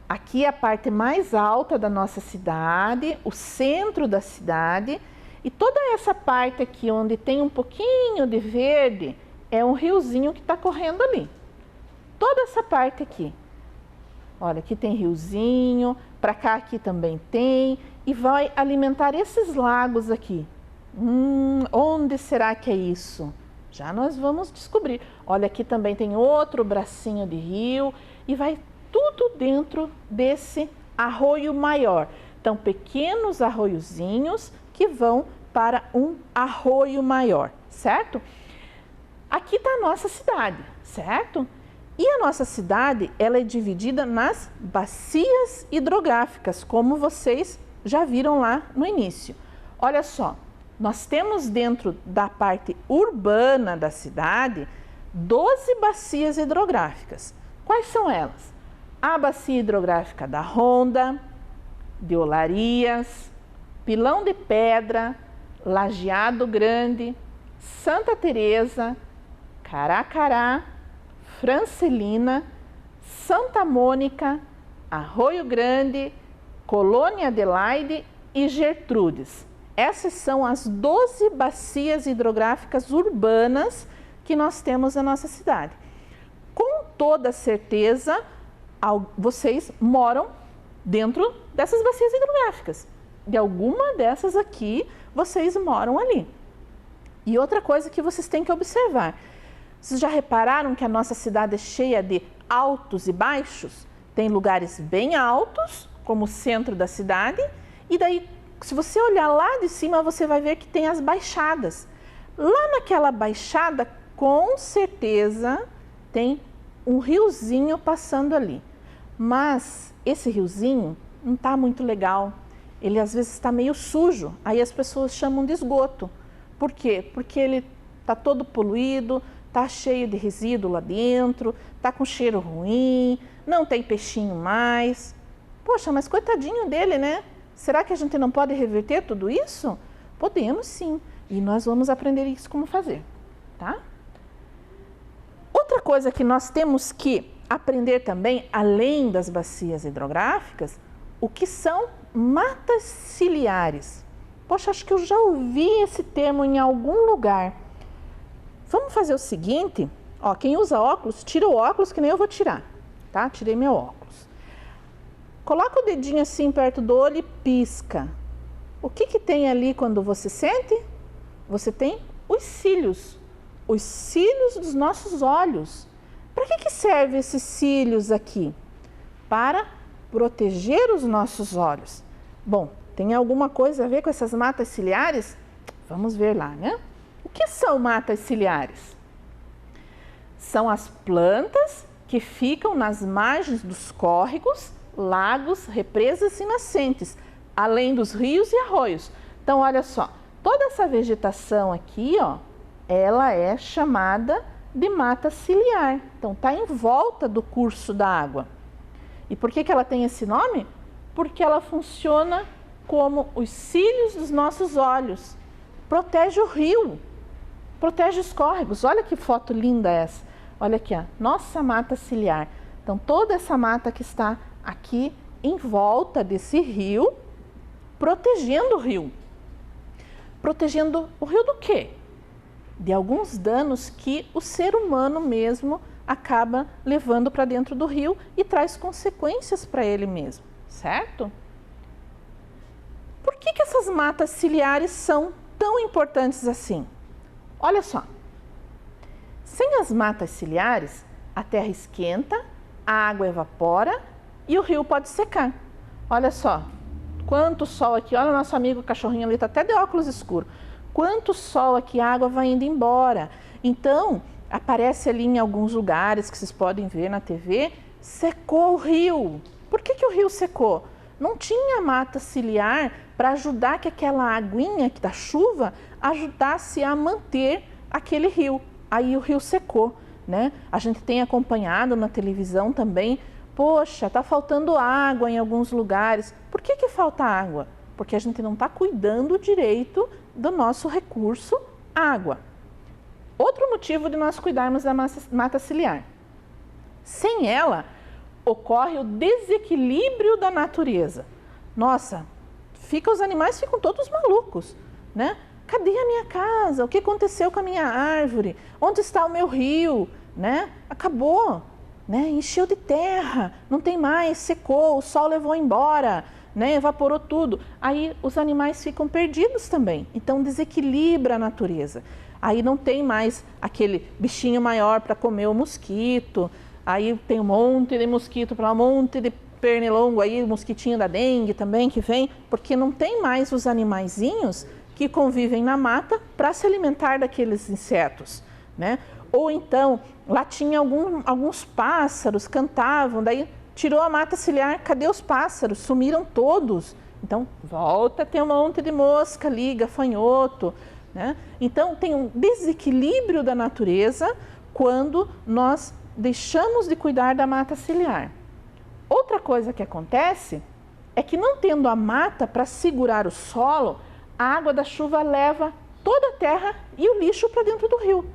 Aqui é a parte mais alta da nossa cidade, o centro da cidade, e toda essa parte aqui onde tem um pouquinho de verde é um riozinho que está correndo ali. Toda essa parte aqui. Olha, aqui tem riozinho, para cá aqui também tem, e vai alimentar esses lagos aqui. Onde será que é isso? Já nós vamos descobrir. Olha, aqui também tem outro bracinho de rio e vai tudo dentro desse arroio maior. Então, pequenos arroiozinhos que vão para um arroio maior, certo? Aqui está a nossa cidade, certo? E a nossa cidade, ela é dividida nas bacias hidrográficas, como vocês já viram lá no início. Olha só, nós temos dentro da parte urbana da cidade 12 bacias hidrográficas. Quais são elas? A bacia hidrográfica da Ronda, de Olarias, Pilão de Pedra, Lajeado Grande, Santa Teresa, Caracará, Francelina, Santa Mônica, Arroio Grande, Colônia Adelaide e Gertrudes. Essas são as 12 bacias hidrográficas urbanas que nós temos na nossa cidade. Com toda certeza, vocês moram dentro dessas bacias hidrográficas. De alguma dessas aqui, vocês moram ali. E outra coisa que vocês têm que observar. Vocês já repararam que a nossa cidade é cheia de altos e baixos? Tem lugares bem altos, como o centro da cidade, e daí, se você olhar lá de cima, você vai ver que tem as baixadas. Lá naquela baixada, com certeza, tem um riozinho passando ali. Mas esse riozinho não está muito legal. Ele às vezes está meio sujo. Aí as pessoas chamam de esgoto. Por quê? Porque ele está todo poluído, está cheio de resíduo lá dentro, está com cheiro ruim, não tem peixinho mais. Poxa, mas coitadinho dele, né? Será que a gente não pode reverter tudo isso? Podemos sim. E nós vamos aprender isso como fazer, tá? Outra coisa que nós temos que aprender também, além das bacias hidrográficas, o que são matas ciliares. Poxa, acho que eu já ouvi esse termo em algum lugar. Vamos fazer o seguinte, ó, quem usa óculos, tira o óculos que nem eu vou tirar, tá? Tirei meu óculos. Coloca o dedinho assim perto do olho e pisca. O que que tem ali quando você sente? Você tem os cílios dos nossos olhos. Para que servem esses cílios aqui? Para proteger os nossos olhos. Bom, tem alguma coisa a ver com essas matas ciliares? Vamos ver lá, né? O que são matas ciliares? São as plantas que ficam nas margens dos córregos, lagos, represas e nascentes, além dos rios e arroios. Então, olha só, toda essa vegetação aqui, ó, ela é chamada de mata ciliar. Então, está em volta do curso da água. E por que ela tem esse nome? Porque ela funciona como os cílios dos nossos olhos. Protege o rio, protege os córregos. Olha que foto linda essa. Olha aqui, ó, nossa mata ciliar. Então, toda essa mata que está aqui em volta desse rio, protegendo o rio. Protegendo o rio do quê? De alguns danos que o ser humano mesmo acaba levando para dentro do rio e traz consequências para ele mesmo, certo? Por que essas matas ciliares são tão importantes assim? Olha só, sem as matas ciliares, a terra esquenta, a água evapora e o rio pode secar. Olha só, quanto sol aqui, olha o nosso amigo cachorrinho ali, está até de óculos escuros. Quanto sol aqui, a água vai indo embora. Então, aparece ali em alguns lugares que vocês podem ver na TV, secou o rio. Por que o rio secou? Não tinha mata ciliar para ajudar que aquela aguinha da chuva ajudasse a manter aquele rio. Aí o rio secou, né? A gente tem acompanhado na televisão também, poxa, está faltando água em alguns lugares. Por que falta água? Porque a gente não está cuidando direito do nosso recurso água. Outro motivo de nós cuidarmos da mata ciliar. Sem ela, ocorre o desequilíbrio da natureza. Nossa, os animais ficam todos malucos, né? Cadê a minha casa? O que aconteceu com a minha árvore? Onde está o meu rio? Né? Acabou, né? Encheu de terra, não tem mais, secou, o sol levou embora, né? Evaporou tudo. Aí os animais ficam perdidos também, então desequilibra a natureza. Aí não tem mais aquele bichinho maior para comer o mosquito, aí tem um monte de mosquito para um monte de pernilongo aí, o mosquitinho da dengue também que vem, porque não tem mais os animaizinhos que convivem na mata para se alimentar daqueles insetos, né? Ou então, lá tinha alguns pássaros, cantavam, daí tirou a mata ciliar, cadê os pássaros? Sumiram todos. Então, volta a ter um monte de mosca ali, gafanhoto, né? Então, tem um desequilíbrio da natureza quando nós deixamos de cuidar da mata ciliar. Outra coisa que acontece é que não tendo a mata para segurar o solo, a água da chuva leva toda a terra e o lixo para dentro do rio.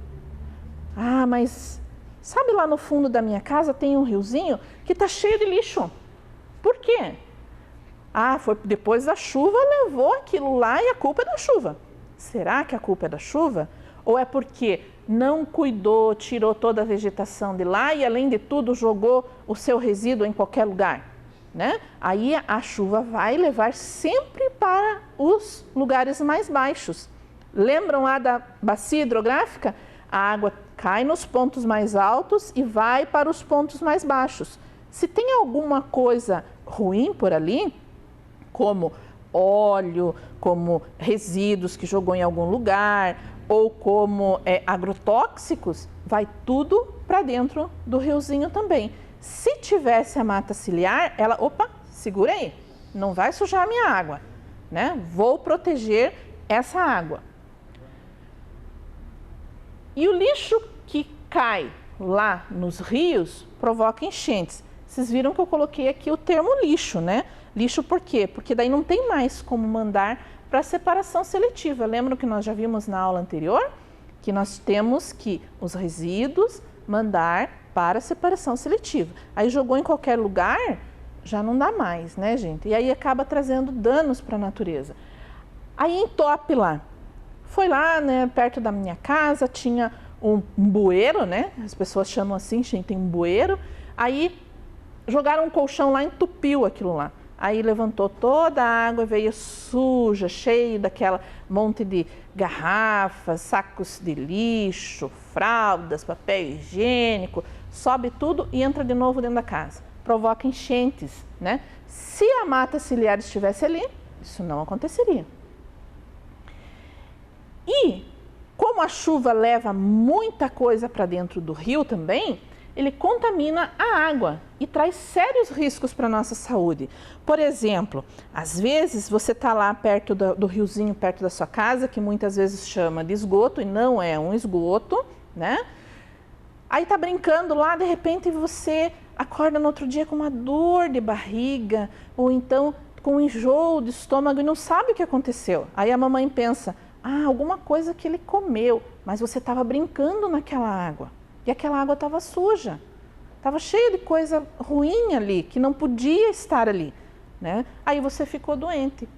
Ah, mas sabe lá no fundo da minha casa tem um riozinho que está cheio de lixo. Por quê? Ah, foi depois da chuva, levou aquilo lá e a culpa é da chuva. Será que a culpa é da chuva? Ou é porque não cuidou, tirou toda a vegetação de lá e além de tudo jogou o seu resíduo em qualquer lugar? Né? Aí a chuva vai levar sempre para os lugares mais baixos. Lembram lá da bacia hidrográfica? A água cai nos pontos mais altos e vai para os pontos mais baixos. Se tem alguma coisa ruim por ali, como óleo, como resíduos que jogou em algum lugar, ou como agrotóxicos, vai tudo para dentro do riozinho também. Se tivesse a mata ciliar, ela, opa, segura aí, não vai sujar a minha água, né? Vou proteger essa água. E o lixo que cai lá nos rios provoca enchentes. Vocês viram que eu coloquei aqui o termo lixo, né? Lixo por quê? Porque daí não tem mais como mandar para separação seletiva. Lembram que nós já vimos na aula anterior? Que nós temos que os resíduos mandar para separação seletiva. Aí jogou em qualquer lugar, já não dá mais, né, gente? E aí acaba trazendo danos para a natureza. Aí entope lá. Foi lá, né, perto da minha casa, tinha um bueiro, né? As pessoas chamam assim, gente, tem um bueiro. Aí jogaram um colchão lá, entupiu aquilo lá. Aí levantou toda a água, veio suja, cheio daquela monte de garrafas, sacos de lixo, fraldas, papel higiênico, sobe tudo e entra de novo dentro da casa. Provoca enchentes, né? Se a mata ciliar estivesse ali, isso não aconteceria. E como a chuva leva muita coisa para dentro do rio também, ele contamina a água e traz sérios riscos para a nossa saúde. Por exemplo, às vezes você está lá perto do riozinho, perto da sua casa, que muitas vezes chama de esgoto e não é um esgoto, né? Aí tá brincando lá, de repente você acorda no outro dia com uma dor de barriga, ou então com um enjoo de estômago e não sabe o que aconteceu. Aí a mamãe pensa, alguma coisa que ele comeu, mas você estava brincando naquela água. E aquela água estava suja, estava cheia de coisa ruim ali, que não podia estar ali, né? Aí você ficou doente.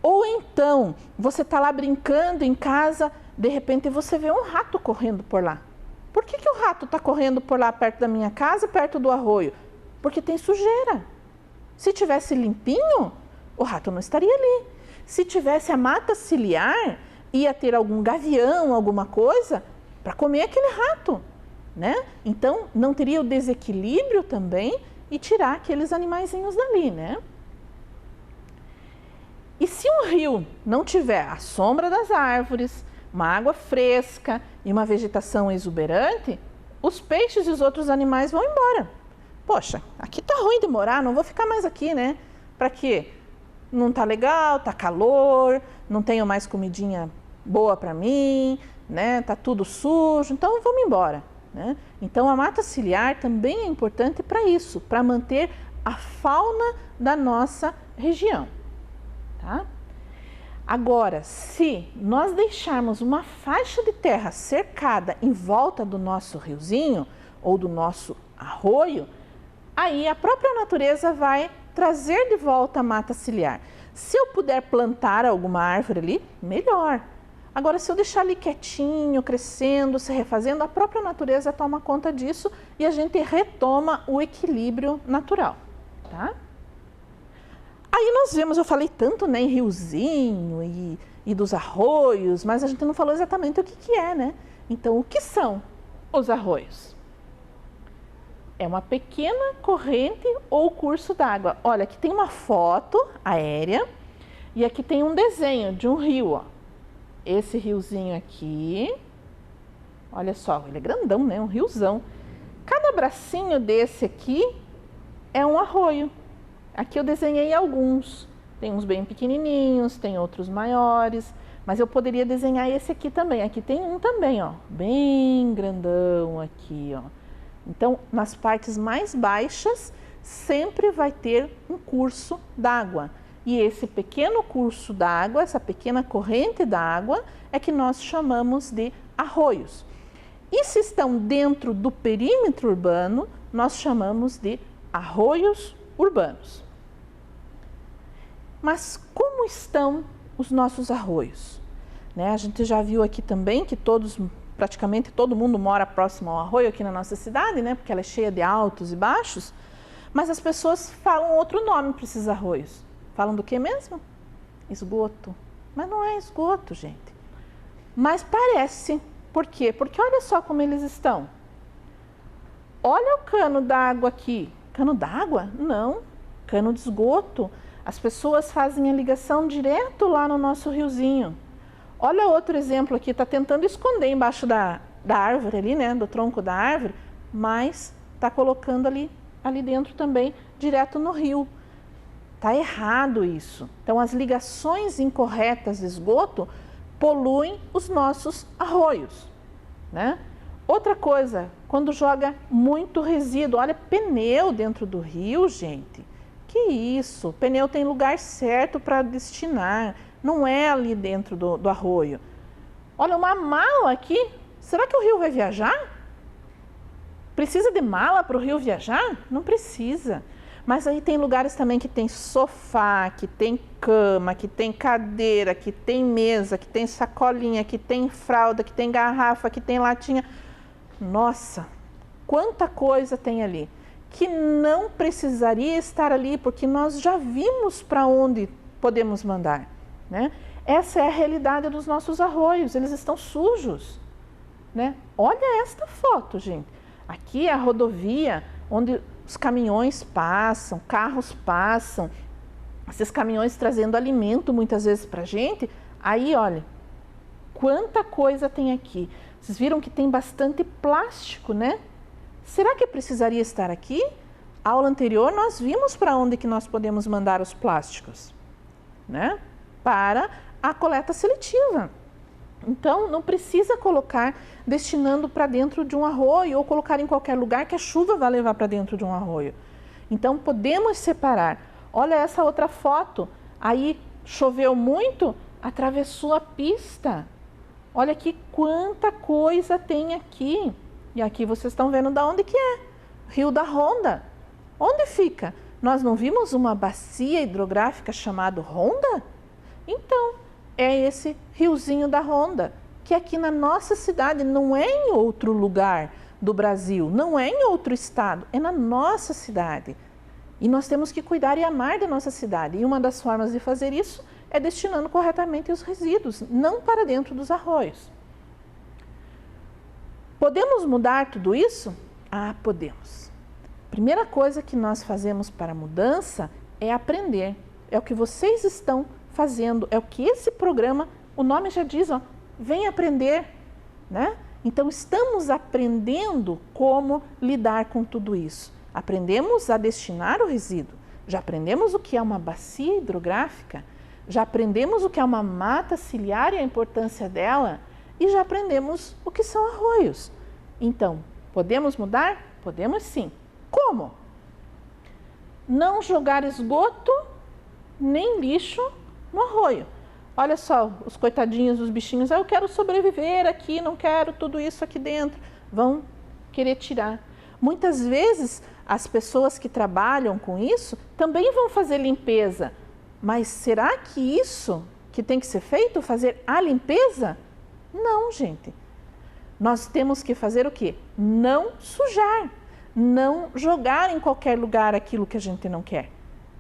Ou então, você está lá brincando em casa, de repente você vê um rato correndo por lá. Por que o rato está correndo por lá perto da minha casa, perto do arroio? Porque tem sujeira. Se tivesse limpinho, o rato não estaria ali. Se tivesse a mata ciliar, ia ter algum gavião, alguma coisa, para comer aquele rato, né? Então, não teria o desequilíbrio também e tirar aqueles animaizinhos dali, né? E se um rio não tiver a sombra das árvores, uma água fresca e uma vegetação exuberante, os peixes e os outros animais vão embora. Poxa, aqui tá ruim de morar, não vou ficar mais aqui, né? Para quê? Não tá legal, tá calor, não tenho mais comidinha boa para mim, né? Tá tudo sujo, então vamos embora, né? Então a mata ciliar também é importante para isso, para manter a fauna da nossa região, tá? Agora, se nós deixarmos uma faixa de terra cercada em volta do nosso riozinho ou do nosso arroio, aí a própria natureza vai trazer de volta a mata ciliar. Se eu puder plantar alguma árvore ali, melhor. Agora, se eu deixar ali quietinho, crescendo, se refazendo, a própria natureza toma conta disso e a gente retoma o equilíbrio natural, tá? Aí nós vemos, eu falei tanto, né, em riozinho e dos arroios, mas a gente não falou exatamente o que é, né? Então, o que são os arroios? É uma pequena corrente ou curso d'água. Olha, aqui tem uma foto aérea e aqui tem um desenho de um rio, ó. Esse riozinho aqui, olha só, ele é grandão, né? Um riozão. Cada bracinho desse aqui é um arroio. Aqui eu desenhei alguns. Tem uns bem pequenininhos, tem outros maiores, mas eu poderia desenhar esse aqui também. Aqui tem um também, ó, bem grandão aqui, ó. Então, nas partes mais baixas, sempre vai ter um curso d'água. E esse pequeno curso d'água, essa pequena corrente d'água, é que nós chamamos de arroios. E se estão dentro do perímetro urbano, nós chamamos de arroios urbanos. Mas como estão os nossos arroios? Né? A gente já viu aqui também que praticamente todo mundo mora próximo ao arroio aqui na nossa cidade, né? Porque ela é cheia de altos e baixos, mas as pessoas falam outro nome para esses arroios. Falam do que mesmo? Esgoto. Mas não é esgoto, gente. Mas parece. Por quê? Porque olha só como eles estão. Olha o cano d'água aqui. Cano d'água? Não. Cano de esgoto. As pessoas fazem a ligação direto lá no nosso riozinho. Olha outro exemplo aqui. Está tentando esconder embaixo da árvore ali, né? Do tronco da árvore. Mas está colocando ali dentro também, direto no rio. Está errado isso. Então, as ligações incorretas de esgoto poluem os nossos arroios, né? Outra coisa, quando joga muito resíduo, olha, pneu dentro do rio, gente. Que isso? Pneu tem lugar certo para destinar, não é ali dentro do arroio. Olha, uma mala aqui, será que o rio vai viajar? Precisa de mala para o rio viajar? Não precisa. Mas aí tem lugares também que tem sofá, que tem cama, que tem cadeira, que tem mesa, que tem sacolinha, que tem fralda, que tem garrafa, que tem latinha. Nossa, quanta coisa tem ali que não precisaria estar ali, porque nós já vimos para onde podemos mandar, né? Essa é a realidade dos nossos arroios, eles estão sujos, né? Olha esta foto, gente. Aqui é a rodovia onde os caminhões passam, carros passam, esses caminhões trazendo alimento muitas vezes para a gente. Aí, olha, quanta coisa tem aqui. Vocês viram que tem bastante plástico, né? Será que precisaria estar aqui? A aula anterior nós vimos para onde que nós podemos mandar os plásticos, né? Para a coleta seletiva. Então, não precisa colocar destinando para dentro de um arroio ou colocar em qualquer lugar que a chuva vai levar para dentro de um arroio. Então, podemos separar. Olha essa outra foto. Aí, choveu muito, atravessou a pista. Olha aqui quanta coisa tem aqui. E aqui vocês estão vendo de onde que é. Rio da Ronda. Onde fica? Nós não vimos uma bacia hidrográfica chamada Ronda? Então, é esse riozinho da Ronda, que aqui na nossa cidade, não é em outro lugar do Brasil, não é em outro estado, é na nossa cidade. E nós temos que cuidar e amar da nossa cidade. E uma das formas de fazer isso é destinando corretamente os resíduos, não para dentro dos arroios. Podemos mudar tudo isso? Ah, podemos. Primeira coisa que nós fazemos para a mudança é aprender. É o que vocês estão fazendo, é o que esse programa, o nome já diz, ó, vem aprender, né? Então estamos aprendendo como lidar com tudo isso. Aprendemos a destinar o resíduo, já aprendemos o que é uma bacia hidrográfica, já aprendemos o que é uma mata ciliar e a importância dela, e já aprendemos o que são arroios. Então, podemos mudar? Podemos sim. Como? Não jogar esgoto nem lixo no arroio. Olha só, os coitadinhos dos bichinhos, eu quero sobreviver aqui, não quero tudo isso aqui dentro. Vão querer tirar. Muitas vezes, as pessoas que trabalham com isso também vão fazer limpeza. Mas será que isso que tem que ser feito, fazer a limpeza? Não, gente. Nós temos que fazer o quê? Não sujar. Não jogar em qualquer lugar aquilo que a gente não quer.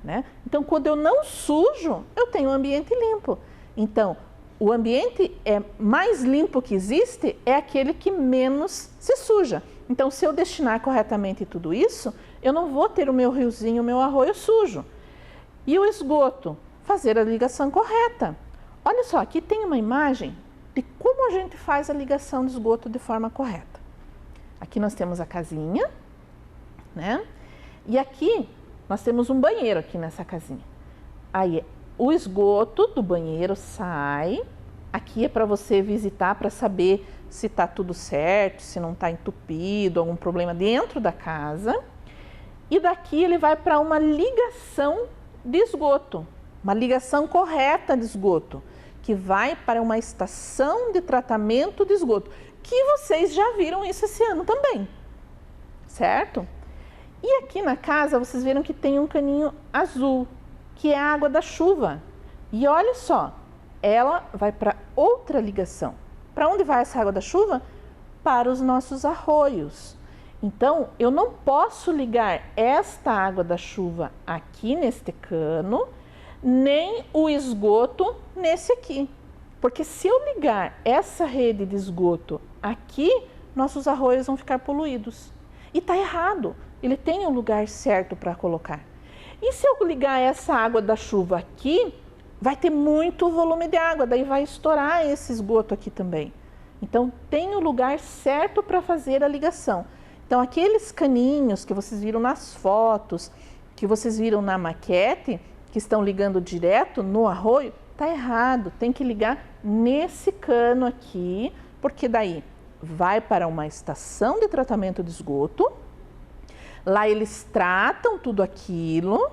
Né? Então, quando eu não sujo, eu tenho um ambiente limpo. Então, o ambiente mais limpo que existe é aquele que menos se suja. Então, se eu destinar corretamente tudo isso, eu não vou ter o meu riozinho, o meu arroio sujo. E o esgoto? Fazer a ligação correta. Olha só, aqui tem uma imagem de como a gente faz a ligação de esgoto de forma correta. Aqui nós temos a casinha, né? E aqui nós temos um banheiro aqui nessa casinha. Aí o esgoto do banheiro sai. Aqui é para você visitar para saber se está tudo certo, se não está entupido, algum problema dentro da casa. E daqui ele vai para uma ligação de esgoto, uma ligação correta de esgoto, que vai para uma estação de tratamento de esgoto, que vocês já viram isso esse ano também, certo? E aqui na casa vocês viram que tem um caninho azul, que é a água da chuva. E olha só, ela vai para outra ligação. Para onde vai essa água da chuva? Para os nossos arroios. Então, eu não posso ligar esta água da chuva aqui neste cano, nem o esgoto nesse aqui. Porque se eu ligar essa rede de esgoto aqui, nossos arroios vão ficar poluídos. E está errado. Ele tem um lugar certo para colocar. E se eu ligar essa água da chuva aqui, vai ter muito volume de água, daí vai estourar esse esgoto aqui também. Então, tem o lugar certo para fazer a ligação. Então, aqueles caninhos que vocês viram nas fotos, que vocês viram na maquete, que estão ligando direto no arroio, está errado. Tem que ligar nesse cano aqui, porque daí vai para uma estação de tratamento de esgoto. Lá eles tratam tudo aquilo,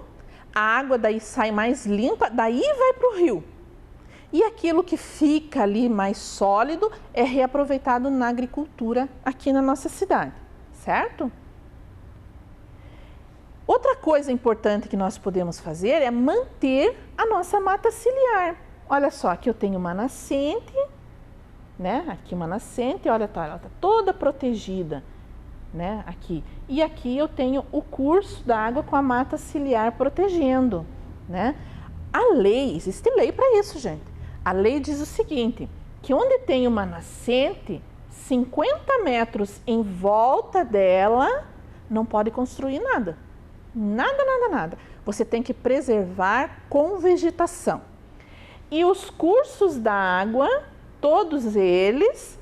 a água daí sai mais limpa, daí vai para o rio. E aquilo que fica ali mais sólido é reaproveitado na agricultura aqui na nossa cidade, certo? Outra coisa importante que nós podemos fazer é manter a nossa mata ciliar. Olha só, aqui eu tenho uma nascente, né? Aqui uma nascente, olha, ela está toda protegida. Né, aqui. E aqui eu tenho o curso da água com a mata ciliar protegendo, né? A lei, existe lei para isso, gente. A lei diz o seguinte, que onde tem uma nascente, 50 metros em volta dela, não pode construir nada. Nada, nada, nada. Você tem que preservar com vegetação. E os cursos da água, todos eles,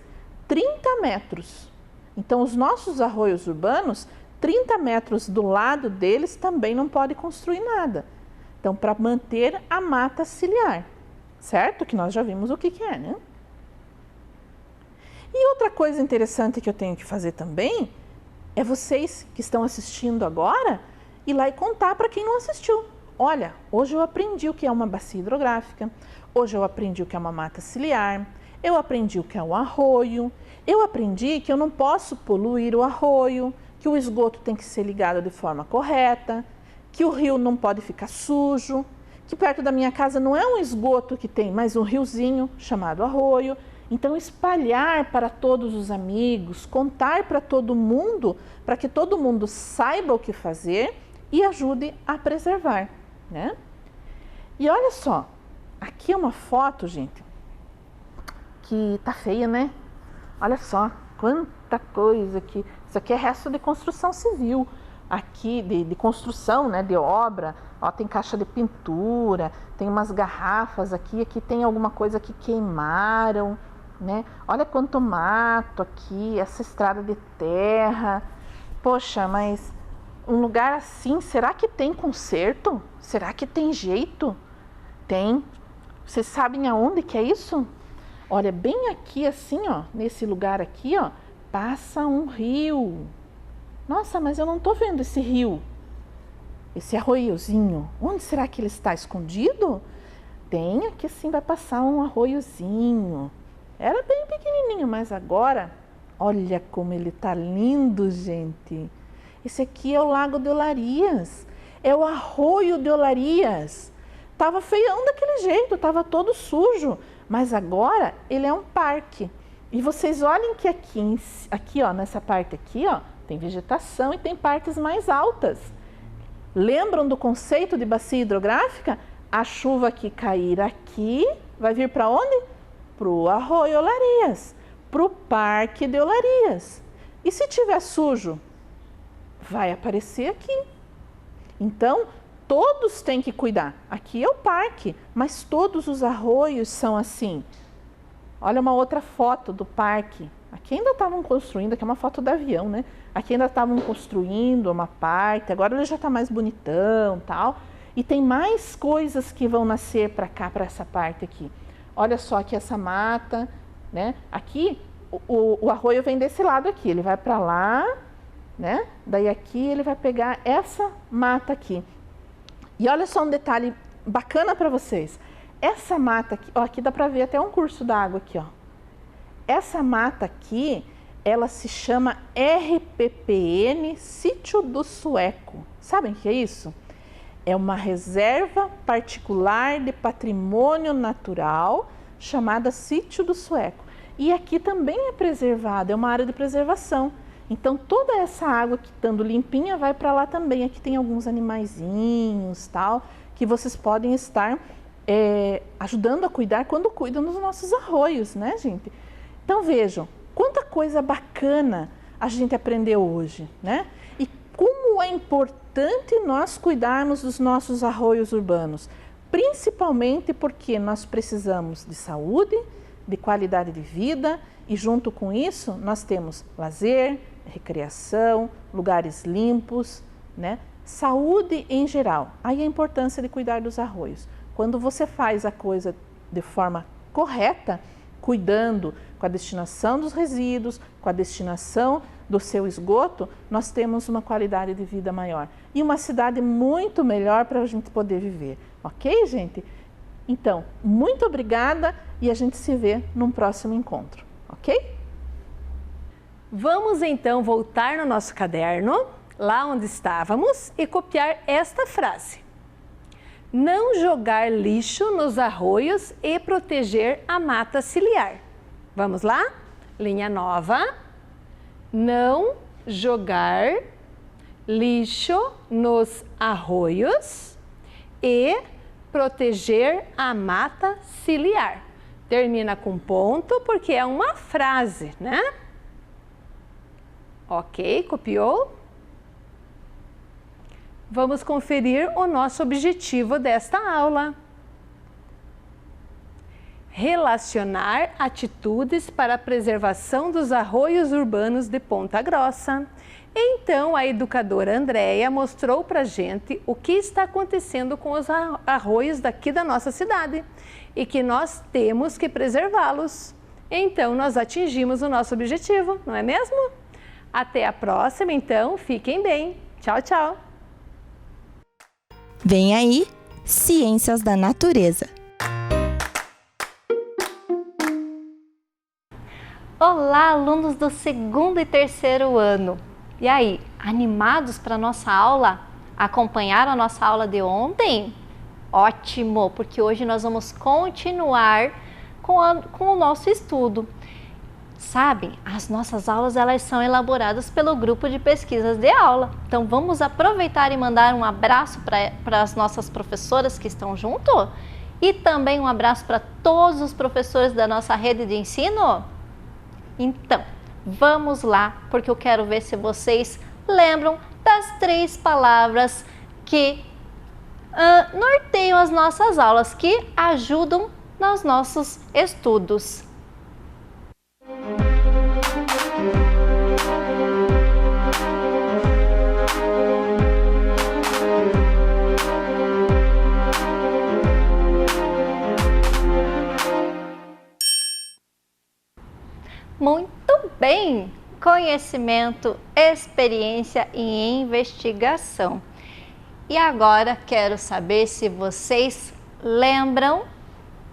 30 metros. Então, os nossos arroios urbanos, 30 metros do lado deles também não pode construir nada. Então, para manter a mata ciliar, certo? Que nós já vimos o que é, né? E outra coisa interessante que eu tenho que fazer também é vocês que estão assistindo agora ir lá e contar para quem não assistiu. Olha, hoje eu aprendi o que é uma bacia hidrográfica, hoje eu aprendi o que é uma mata ciliar, eu aprendi o que é um arroio, eu aprendi que eu não posso poluir o arroio, que o esgoto tem que ser ligado de forma correta, que o rio não pode ficar sujo, que perto da minha casa não é um esgoto que tem, mas um riozinho chamado arroio. Então, espalhar para todos os amigos, contar para todo mundo, para que todo mundo saiba o que fazer e ajude a preservar, né? E olha só, aqui é uma foto, gente, que tá feia, né? Olha só, quanta coisa aqui. Isso aqui é resto de construção civil, aqui de construção, né, de obra. Ó, tem caixa de pintura, tem umas garrafas aqui tem alguma coisa que queimaram, né? Olha quanto mato aqui, essa estrada de terra. Poxa, mas um lugar assim, será que tem conserto? Será que tem jeito? Tem. Vocês sabem aonde que é isso? Olha, bem aqui assim, ó, nesse lugar aqui, ó, passa um rio. Nossa, mas eu não tô vendo esse rio. Esse arroiozinho. Onde será que ele está escondido? Tem aqui sim, vai passar um arroiozinho. Era bem pequenininho, mas agora, olha como ele tá lindo, gente. Esse aqui é o Lago de Olarias. É o Arroio de Olarias. Tava feião daquele jeito, tava todo sujo. Mas agora ele é um parque. E vocês olhem que aqui ó, nessa parte aqui, ó, tem vegetação e tem partes mais altas. Lembram do conceito de bacia hidrográfica? A chuva que cair aqui vai vir para onde? Para o Arroio Olarias, para o Parque de Olarias. E se tiver sujo? Vai aparecer aqui. Então, todos têm que cuidar. Aqui é o parque, mas todos os arroios são assim. Olha uma outra foto do parque. Aqui ainda estavam construindo, aqui é uma foto do avião, né? Aqui ainda estavam construindo uma parte, agora ele já está mais bonitão, tal. E tem mais coisas que vão nascer para cá, para essa parte aqui. Olha só aqui essa mata, né? Aqui o arroio vem desse lado aqui, ele vai para lá, né? Daí aqui ele vai pegar essa mata aqui. E olha só um detalhe bacana para vocês. Essa mata aqui, ó, aqui dá para ver até um curso d'água aqui, ó. Essa mata aqui, ela se chama RPPN Sítio do Sueco. Sabem o que é isso? É uma reserva particular de patrimônio natural chamada Sítio do Sueco. E aqui também é preservado, é uma área de preservação. Então toda essa água que estando limpinha vai para lá também. Aqui tem alguns animaizinhos, tal, que vocês podem estar ajudando a cuidar quando cuidam dos nossos arroios, né, gente? Então vejam, quanta coisa bacana a gente aprendeu hoje, né? E como é importante nós cuidarmos dos nossos arroios urbanos, principalmente porque nós precisamos de saúde, de qualidade de vida e junto com isso nós temos lazer, recreação, lugares limpos, né? Saúde em geral. Aí a importância de cuidar dos arroios. Quando você faz a coisa de forma correta, cuidando com a destinação dos resíduos, com a destinação do seu esgoto, nós temos uma qualidade de vida maior e uma cidade muito melhor para a gente poder viver. Ok, gente? Então, muito obrigada e a gente se vê num próximo encontro, ok? Vamos então voltar no nosso caderno, lá onde estávamos, e copiar esta frase. Não jogar lixo nos arroios e proteger a mata ciliar. Vamos lá? Linha nova. Não jogar lixo nos arroios e proteger a mata ciliar. Termina com ponto porque é uma frase, né? Ok, copiou? Vamos conferir o nosso objetivo desta aula. Relacionar atitudes para a preservação dos arroios urbanos de Ponta Grossa. Então, a educadora Andréia mostrou para a gente o que está acontecendo com os arroios daqui da nossa cidade e que nós temos que preservá-los. Então, nós atingimos o nosso objetivo, não é mesmo? Até a próxima, então, fiquem bem. Tchau, tchau! Vem aí, Ciências da Natureza. Olá, alunos do 2º e 3º ano! E aí, animados para a nossa aula? Acompanharam a nossa aula de ontem? Ótimo, porque hoje nós vamos continuar com o nosso estudo. Sabem, as nossas aulas elas são elaboradas pelo grupo de pesquisas de aula. Então vamos aproveitar e mandar um abraço para as nossas professoras que estão junto? E também um abraço para todos os professores da nossa rede de ensino? Então, vamos lá, porque eu quero ver se vocês lembram das 3 palavras que norteiam as nossas aulas, que ajudam nos nossos estudos. Muito bem! Conhecimento, experiência e investigação. E agora quero saber se vocês lembram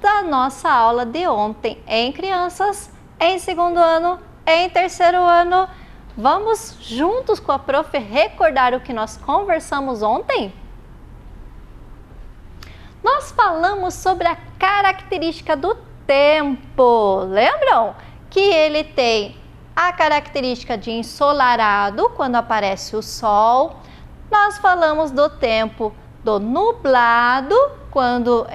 da nossa aula de ontem, em crianças, em 2º ano, em 3º ano. Vamos juntos com a prof recordar o que nós conversamos ontem? Nós falamos sobre a característica do tempo, lembram? Que ele tem a característica de ensolarado, quando aparece o sol. Nós falamos do tempo do nublado, quando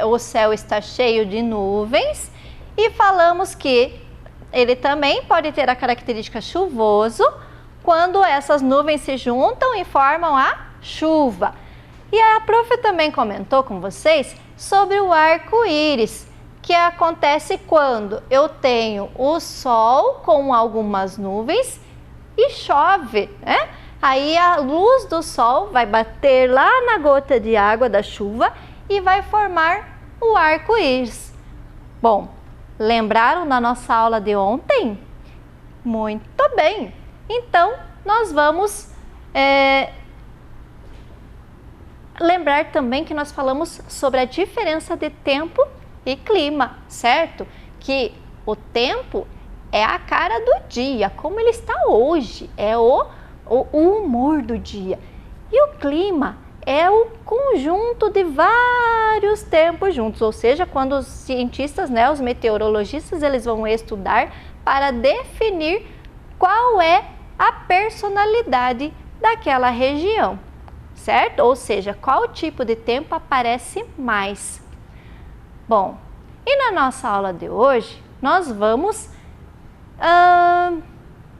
o céu está cheio de nuvens. E falamos que ele também pode ter a característica chuvoso, quando essas nuvens se juntam e formam a chuva. E a prof também comentou com vocês sobre o arco-íris, que acontece quando eu tenho o sol com algumas nuvens e chove, né? Aí a luz do sol vai bater lá na gota de água da chuva e vai formar o arco-íris. Bom, lembraram da nossa aula de ontem? Muito bem! Então, nós vamos lembrar também que nós falamos sobre a diferença de tempo e clima, certo? Que o tempo é a cara do dia, como ele está hoje, é o humor do dia. E o clima é o conjunto de vários tempos juntos, ou seja, quando os cientistas, né, os meteorologistas, eles vão estudar para definir qual é a personalidade daquela região, certo? Ou seja, qual tipo de tempo aparece mais. Bom, e na nossa aula de hoje, nós vamos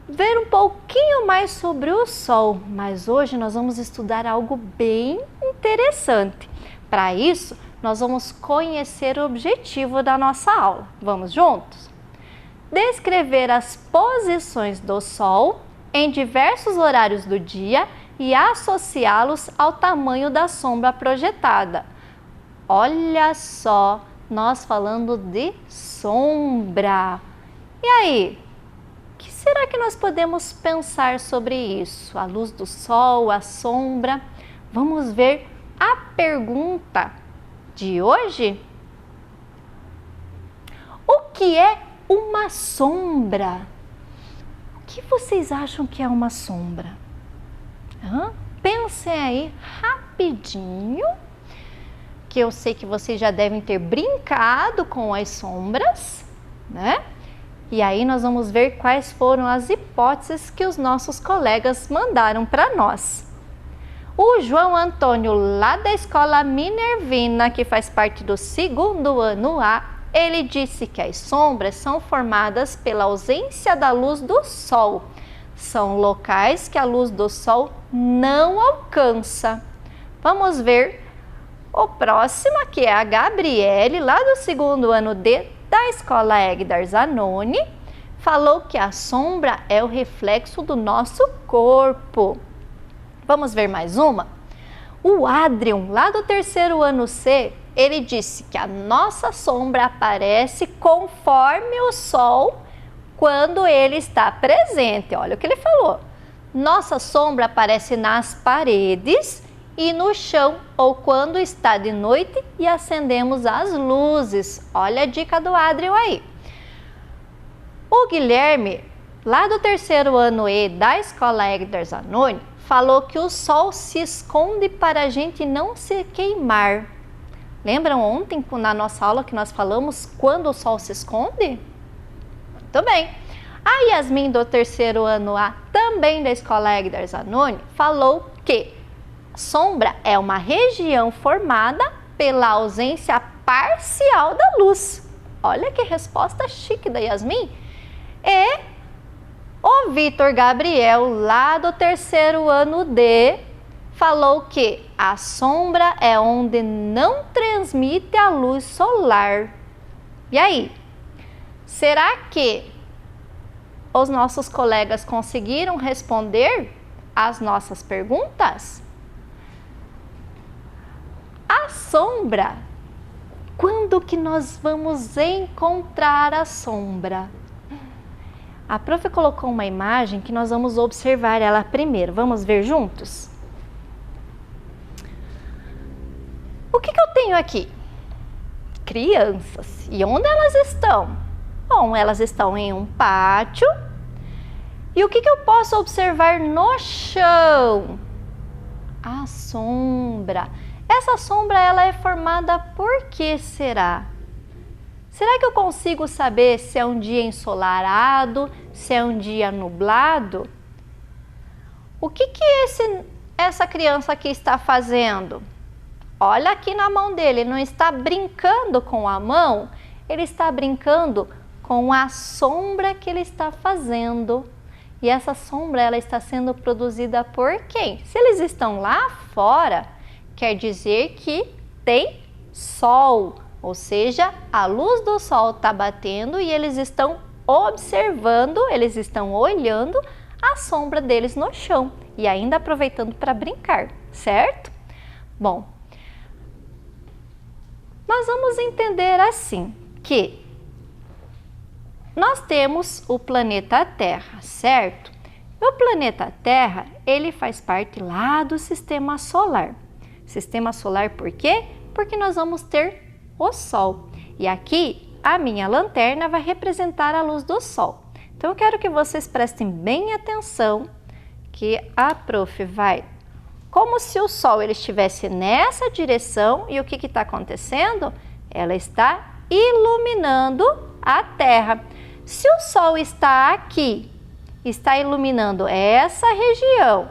ver um pouquinho mais sobre o Sol, mas hoje nós vamos estudar algo bem interessante. Para isso, nós vamos conhecer o objetivo da nossa aula. Vamos juntos? Descrever as posições do Sol em diversos horários do dia e associá-los ao tamanho da sombra projetada. Olha só! Nós falando de sombra. E aí, o que será que nós podemos pensar sobre isso? A luz do sol, a sombra. Vamos ver a pergunta de hoje? O que é uma sombra? O que vocês acham que é uma sombra? Pensem aí rapidinho, que eu sei que vocês já devem ter brincado com as sombras, né? E aí nós vamos ver quais foram as hipóteses que os nossos colegas mandaram para nós. O João Antônio, lá da escola Minervina, que faz parte do 2º ano A, ele disse que as sombras são formadas pela ausência da luz do sol, são locais que a luz do sol não alcança. Vamos ver o próximo, que é a Gabriele, lá do 2º ano D da Escola Egdar Zanoni, falou que a sombra é o reflexo do nosso corpo. Vamos ver mais uma? O Adrian, lá do 3º ano C, ele disse que a nossa sombra aparece conforme o sol quando ele está presente. Olha o que ele falou. Nossa sombra aparece nas paredes e no chão, ou quando está de noite e acendemos as luzes. Olha a dica do Adrian aí. O Guilherme, lá do 3º ano E da Escola Egdar Zanoni, falou que o sol se esconde para a gente não se queimar. Lembram ontem, na nossa aula, que nós falamos quando o sol se esconde? Muito bem. A Yasmin, do 3º ano A, também da Escola Egdar Zanoni, falou que sombra é uma região formada pela ausência parcial da luz. Olha que resposta chique da Yasmin. E o Vitor Gabriel, lá do 3º ano D, falou que a sombra é onde não transmite a luz solar. E aí? Será que os nossos colegas conseguiram responder às nossas perguntas? A sombra, quando que nós vamos encontrar a sombra? A prof colocou uma imagem que nós vamos observar ela primeiro. Vamos ver juntos? O que eu tenho aqui? Crianças. E onde elas estão? Bom, elas estão em um pátio. E o que eu posso observar no chão? A sombra. Essa sombra, ela é formada por que será? Será que eu consigo saber se é um dia ensolarado, se é um dia nublado? O que essa criança aqui está fazendo? Olha aqui na mão dele, ele não está brincando com a mão, ele está brincando com a sombra que ele está fazendo. E essa sombra, ela está sendo produzida por quem? Se eles estão lá fora, quer dizer que tem sol, ou seja, a luz do sol está batendo e eles estão observando, eles estão olhando a sombra deles no chão e ainda aproveitando para brincar, certo? Bom, nós vamos entender assim que nós temos o planeta Terra, certo? O planeta Terra, ele faz parte lá do Sistema Solar. Sistema Solar por quê? Porque nós vamos ter o Sol. E aqui, a minha lanterna vai representar a luz do Sol. Então, eu quero que vocês prestem bem atenção, que a prof vai, como se o Sol ele estivesse nessa direção, e o que está acontecendo? Ela está iluminando a Terra. Se o Sol está aqui, está iluminando essa região,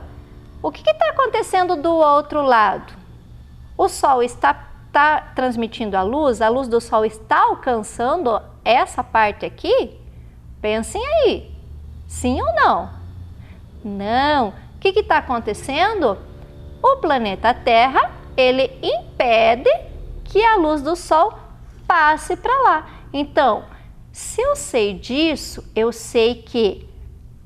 o que está acontecendo do outro lado? O Sol está transmitindo a luz do Sol está alcançando essa parte aqui? Pensem aí, sim ou não? Não. O que está acontecendo? O planeta Terra, ele impede que a luz do Sol passe para lá. Então, se eu sei disso, eu sei que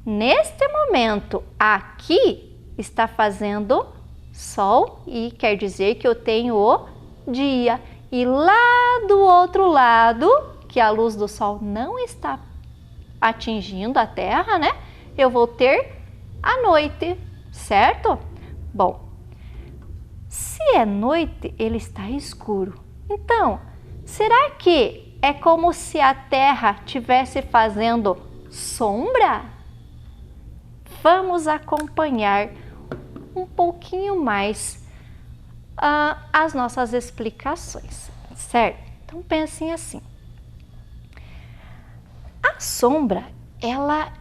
neste momento aqui está fazendo sol e quer dizer que eu tenho o dia. E lá do outro lado, que a luz do sol não está atingindo a Terra, né? Eu vou ter a noite, certo? Bom, se é noite, ele está escuro. Então, será que é como se a Terra estivesse fazendo sombra? Vamos acompanhar um pouquinho mais as nossas explicações, certo? Então, pensem assim. A sombra, ela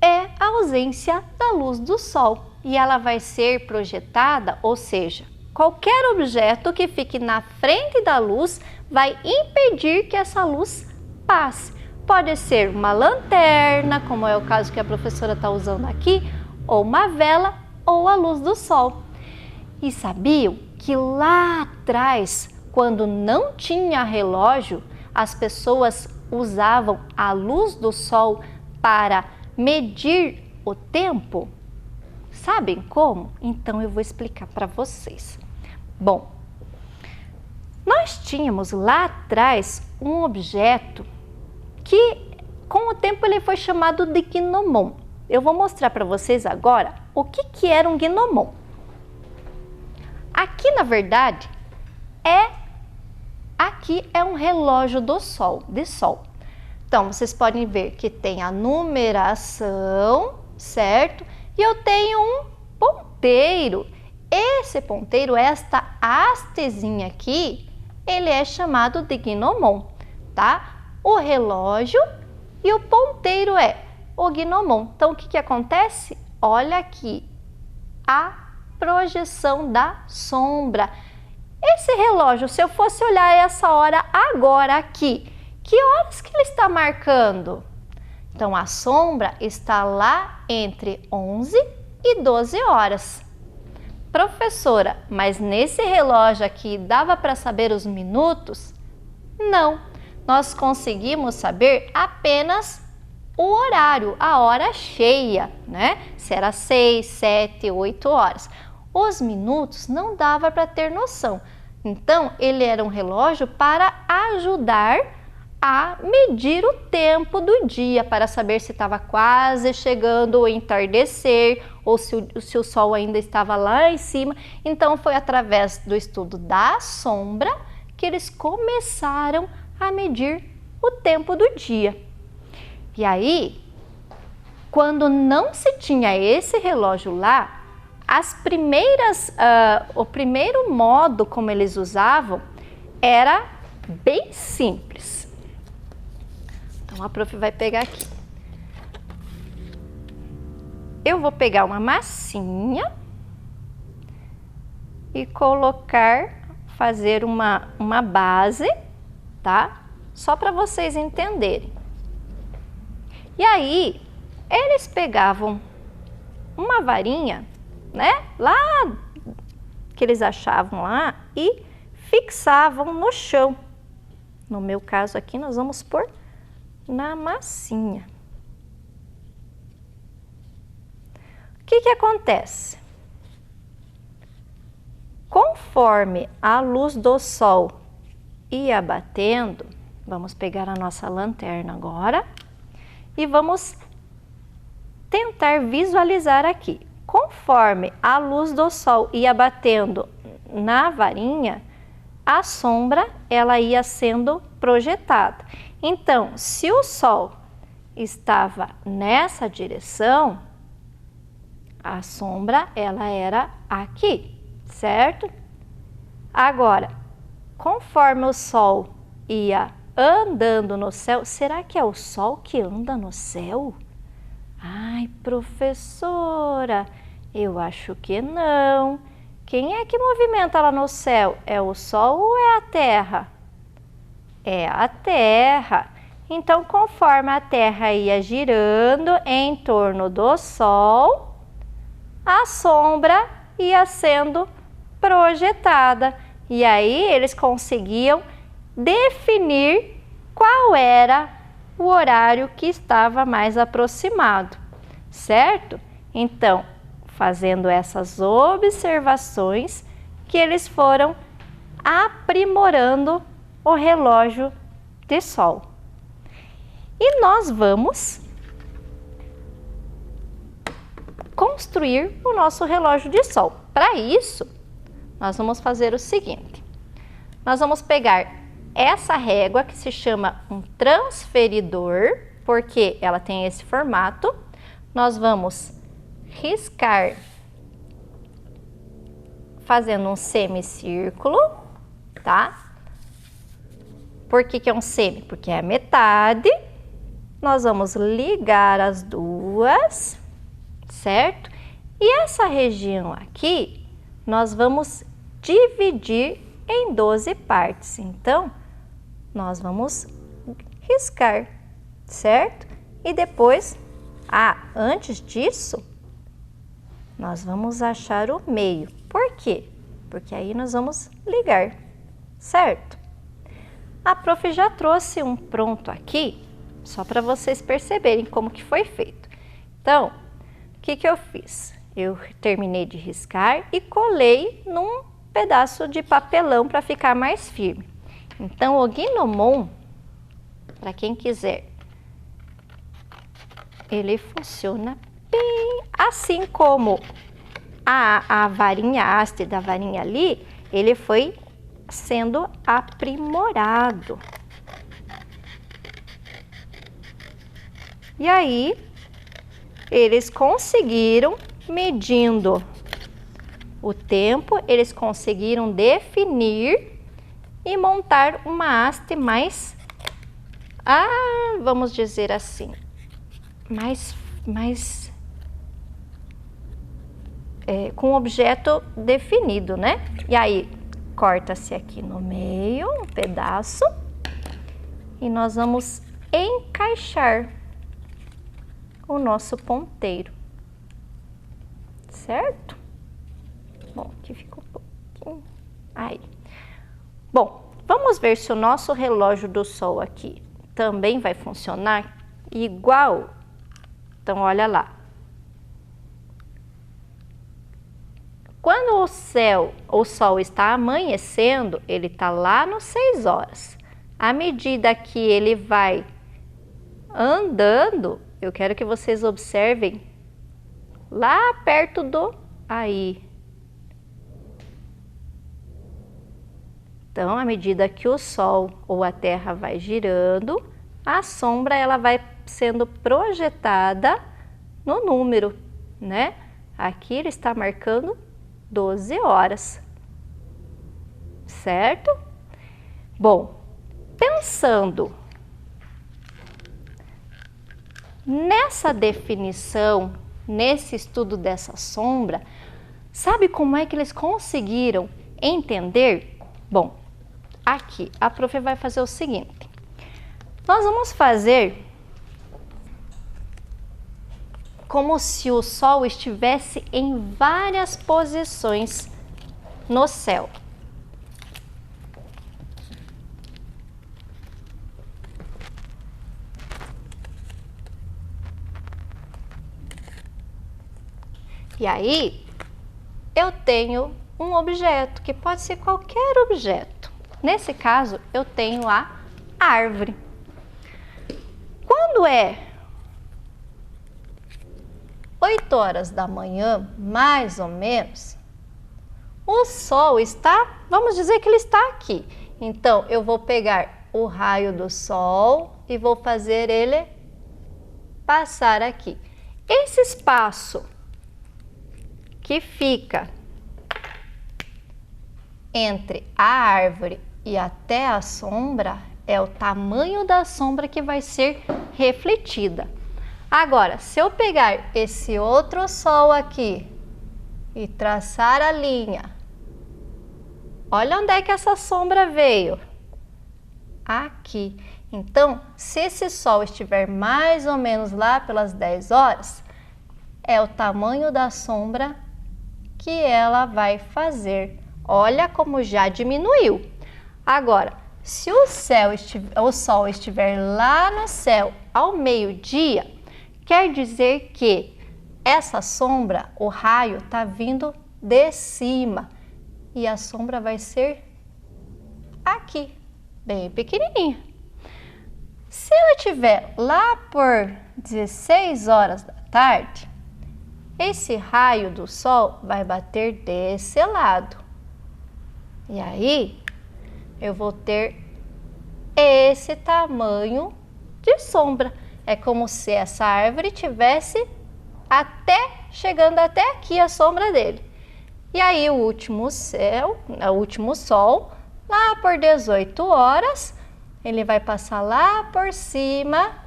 é a ausência da luz do sol e ela vai ser projetada, ou seja, qualquer objeto que fique na frente da luz vai impedir que essa luz passe. Pode ser uma lanterna, como é o caso que a professora está usando aqui, ou uma vela, ou a luz do sol. E sabiam que lá atrás, quando não tinha relógio, as pessoas usavam a luz do sol para medir o tempo? Sabem como? Então eu vou explicar para vocês. Bom, nós tínhamos lá atrás um objeto que com o tempo ele foi chamado de gnomon. Eu vou mostrar para vocês agora o que era um gnomon. Aqui na verdade aqui é um relógio de sol. Então vocês podem ver que tem a numeração, certo? E eu tenho um ponteiro. Esse ponteiro, esta hastezinha aqui, ele é chamado de gnomon, tá? O relógio e o ponteiro é o gnomon. Então, o que acontece? Olha aqui, a projeção da sombra. Esse relógio, se eu fosse olhar essa hora agora aqui, que horas que ele está marcando? Então, a sombra está lá entre 11 e 12 horas. Professora, mas nesse relógio aqui dava para saber os minutos? Não, nós conseguimos saber apenas o horário, a hora cheia, né? Se era 6, 7, 8 horas. Os minutos não dava para ter noção. Então, ele era um relógio para ajudar a medir o tempo do dia, para saber se estava quase chegando o entardecer ou se o sol ainda estava lá em cima. Então, foi através do estudo da sombra que eles começaram a medir o tempo do dia. E aí, quando não se tinha esse relógio lá, o primeiro modo como eles usavam era bem simples. Então, a prof vai pegar aqui. Eu vou pegar uma massinha e fazer uma base, tá? Só para vocês entenderem. E aí, eles pegavam uma varinha, né? Lá que eles achavam lá e fixavam no chão. No meu caso aqui, nós vamos pôr na massinha. O que acontece? Conforme a luz do sol ia batendo, vamos pegar a nossa lanterna agora e vamos tentar visualizar aqui. Conforme a luz do sol ia batendo na varinha, a sombra ela ia sendo projetada. Então, se o sol estava nessa direção, a sombra ela era aqui, certo? Agora, conforme o sol ia andando no céu, será que é o sol que anda no céu? Ai, professora, eu acho que não. Quem é que movimenta lá no céu? É o sol ou é a terra? É a terra. Então, conforme a terra ia girando em torno do sol, a sombra ia sendo projetada. E aí eles conseguiam definir qual era o horário que estava mais aproximado, certo? Então, fazendo essas observações, que eles foram aprimorando o relógio de sol. E nós vamos construir o nosso relógio de sol. Para isso, nós vamos fazer o seguinte. Nós vamos pegar essa régua que se chama um transferidor, porque ela tem esse formato. Nós vamos riscar fazendo um semicírculo, tá? Por que é um semi? Porque é a metade. Nós vamos ligar as duas, certo? E essa região aqui, nós vamos dividir em 12 partes. Então, nós vamos riscar certo? E depois, antes disso, nós vamos achar o meio. Por quê? Porque aí nós vamos ligar, certo? A prof já trouxe um pronto aqui, só para vocês perceberem como que foi feito. Então, o que eu fiz? Eu terminei de riscar e colei num pedaço de papelão para ficar mais firme. Então, o Gnomon, para quem quiser, ele funciona bem assim como a varinha, a haste da varinha ali, ele foi sendo aprimorado. E aí, eles conseguiram, medindo o tempo, eles conseguiram definir e montar uma haste mais, vamos dizer assim, com objeto definido, né? E aí, corta-se aqui no meio um pedaço e nós vamos encaixar o nosso ponteiro, certo? Bom, aqui fica um pouquinho, aí. Bom, vamos ver se o nosso relógio do sol aqui também vai funcionar igual. Então, olha lá. Quando o sol está amanhecendo, ele está lá nos 6 horas. À medida que ele vai andando, eu quero que vocês observem lá perto do aí. Então, à medida que o sol ou a terra vai girando, a sombra ela vai sendo projetada no número, né? Aqui ele está marcando 12 horas, certo? Bom, pensando nessa definição, nesse estudo dessa sombra, sabe como é que eles conseguiram entender? Bom, aqui a prof vai fazer o seguinte, nós vamos fazer como se o sol estivesse em várias posições no céu. E aí, eu tenho um objeto, que pode ser qualquer objeto. Nesse caso, eu tenho a árvore. Quando é 8 horas da manhã, mais ou menos, o sol está, vamos dizer que ele está aqui. Então, eu vou pegar o raio do sol e vou fazer ele passar aqui. Esse espaço que fica entre a árvore e até a sombra é o tamanho da sombra que vai ser refletida. Agora, se eu pegar esse outro sol aqui e traçar a linha, olha onde é que essa sombra veio. Aqui. Então, se esse sol estiver mais ou menos lá pelas 10 horas, é o tamanho da sombra que ela vai fazer. Olha como já diminuiu. Agora, se o sol estiver lá no céu ao meio-dia, quer dizer que essa sombra, o raio, está vindo de cima e a sombra vai ser aqui, bem pequenininha. Se ela estiver lá por 16 horas da tarde, esse raio do sol vai bater desse lado. E aí, eu vou ter esse tamanho de sombra. É como se essa árvore tivesse chegando até aqui a sombra dele. E aí o último sol, lá por 18 horas, ele vai passar lá por cima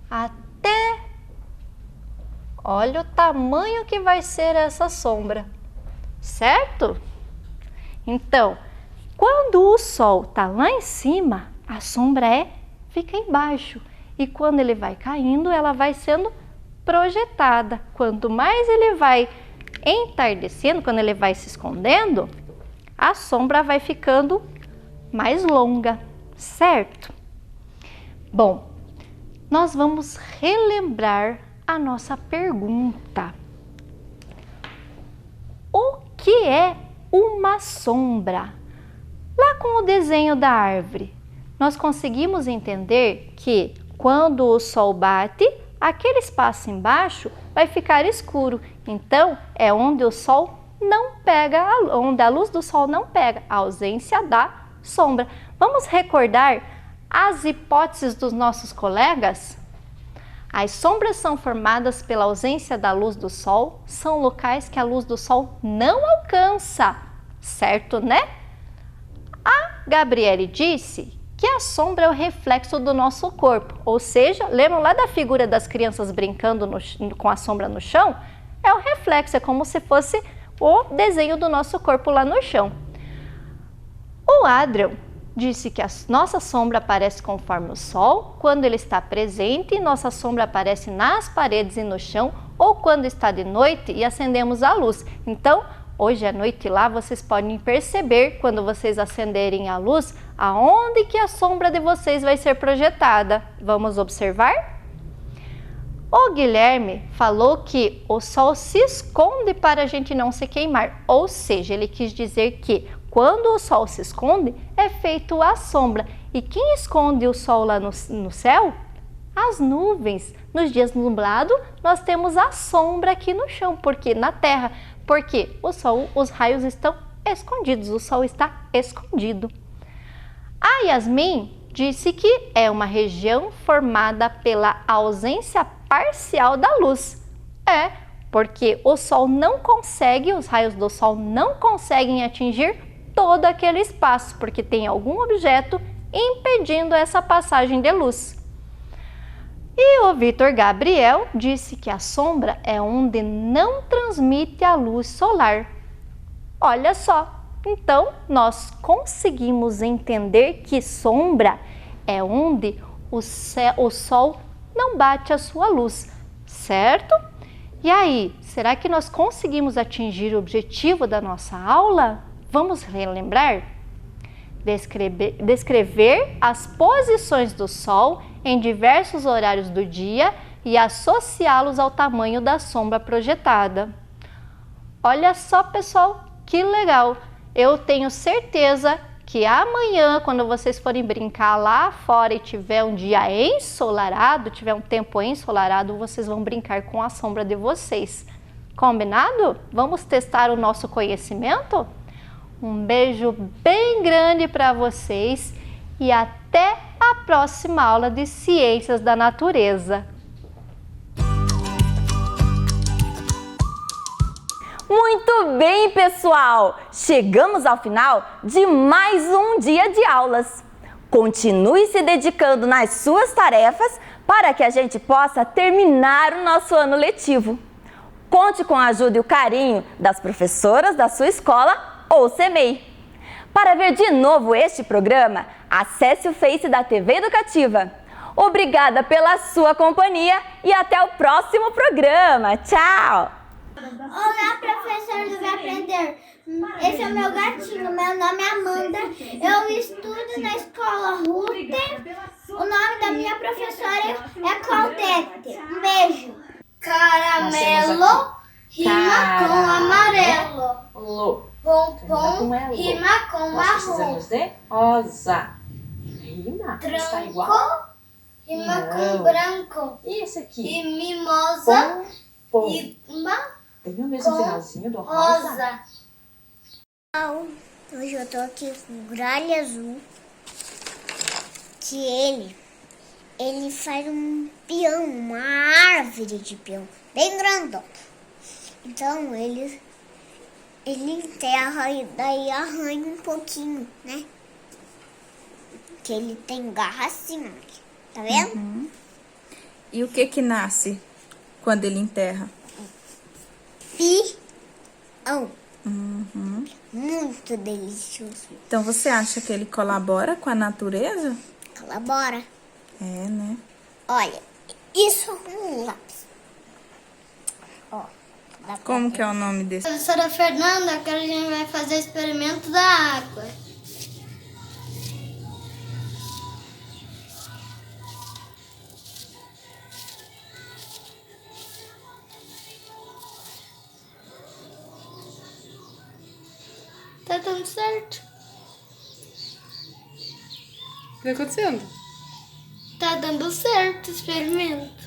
até... Olha o tamanho que vai ser essa sombra, certo? Então, quando o sol está lá em cima, a sombra fica embaixo. e quando ele vai caindo, ela vai sendo projetada. Quanto mais ele vai entardecendo, quando ele vai se escondendo, a sombra vai ficando mais longa, certo? Bom, nós vamos relembrar a nossa pergunta. O que é uma sombra? Lá com o desenho da árvore, nós conseguimos entender que quando o sol bate, aquele espaço embaixo vai ficar escuro. Então, é onde o sol não pega, onde a luz do sol não pega, a ausência da sombra. Vamos recordar as hipóteses dos nossos colegas? As sombras são formadas pela ausência da luz do sol, são locais que a luz do sol não alcança, certo, né? A Gabriele disse que a sombra é o reflexo do nosso corpo, ou seja, lembram lá da figura das crianças brincando com a sombra no chão? É o reflexo, é como se fosse o desenho do nosso corpo lá no chão. O Adrian disse que a nossa sombra aparece conforme o sol, quando ele está presente, nossa sombra aparece nas paredes e no chão, ou quando está de noite e acendemos a luz. Então, hoje à noite lá, vocês podem perceber, quando vocês acenderem a luz, aonde que a sombra de vocês vai ser projetada. Vamos observar? O Guilherme falou que o sol se esconde para a gente não se queimar, ou seja, ele quis dizer que quando o sol se esconde, é feito a sombra. E quem esconde o sol lá no céu? As nuvens. Nos dias nublados, nós temos a sombra aqui no chão, porque na terra, porque o sol, os raios estão escondidos, o sol está escondido. A Yasmin disse que é uma região formada pela ausência parcial da luz. É, porque o sol não consegue, os raios do sol não conseguem atingir todo aquele espaço, porque tem algum objeto impedindo essa passagem de luz. E o Vitor Gabriel disse que a sombra é onde não transmite a luz solar. Olha só, então nós conseguimos entender que sombra é onde o sol não bate a sua luz, certo? E aí, será que nós conseguimos atingir o objetivo da nossa aula? Vamos relembrar? Descrever as posições do Sol em diversos horários do dia e associá-los ao tamanho da sombra projetada. Olha só, pessoal, que legal! Eu tenho certeza que amanhã, quando vocês forem brincar lá fora e tiver um dia ensolarado, tiver um tempo ensolarado, vocês vão brincar com a sombra de vocês. Combinado? Vamos testar o nosso conhecimento? Um beijo bem grande para vocês e até a próxima aula de Ciências da Natureza. Muito bem, pessoal! Chegamos ao final de mais um dia de aulas. Continue se dedicando nas suas tarefas para que a gente possa terminar o nosso ano letivo. Conte com a ajuda e o carinho das professoras da sua escola ou CEMEI. Para ver de novo este programa, acesse o Face da TV Educativa. Obrigada pela sua companhia e até o próximo programa. Tchau! Olá, professor do Vai Aprender. Esse é o meu gatinho, meu nome é Amanda. Eu estudo na escola Ruther. O nome da minha professora é Claudete. Um beijo. Caramelo rima com amarelo. Pompom rima com marrom. Precisamos de rosa. Rima? Está igual? Tranco rima com branco. E esse aqui? E mimosa Pom. rima Tem o mesmo com finalzinho do rosa? rosa. Hoje eu tô aqui com o gralha azul, que ele faz um peão, uma árvore de peão, bem grandona. Então ele enterra e daí arranha um pouquinho, né? Que ele tem garra assim, tá vendo? Uhum. E o que nasce quando ele enterra? Pião. Uhum. Muito delicioso. Então você acha que ele colabora com a natureza? Colabora. É, né? Olha, isso é um lápis. Ó, Como que é o nome desse? professora Fernanda, que a gente vai fazer experimento da água. Tá dando certo. O que tá acontecendo? Tá dando certo o experimento.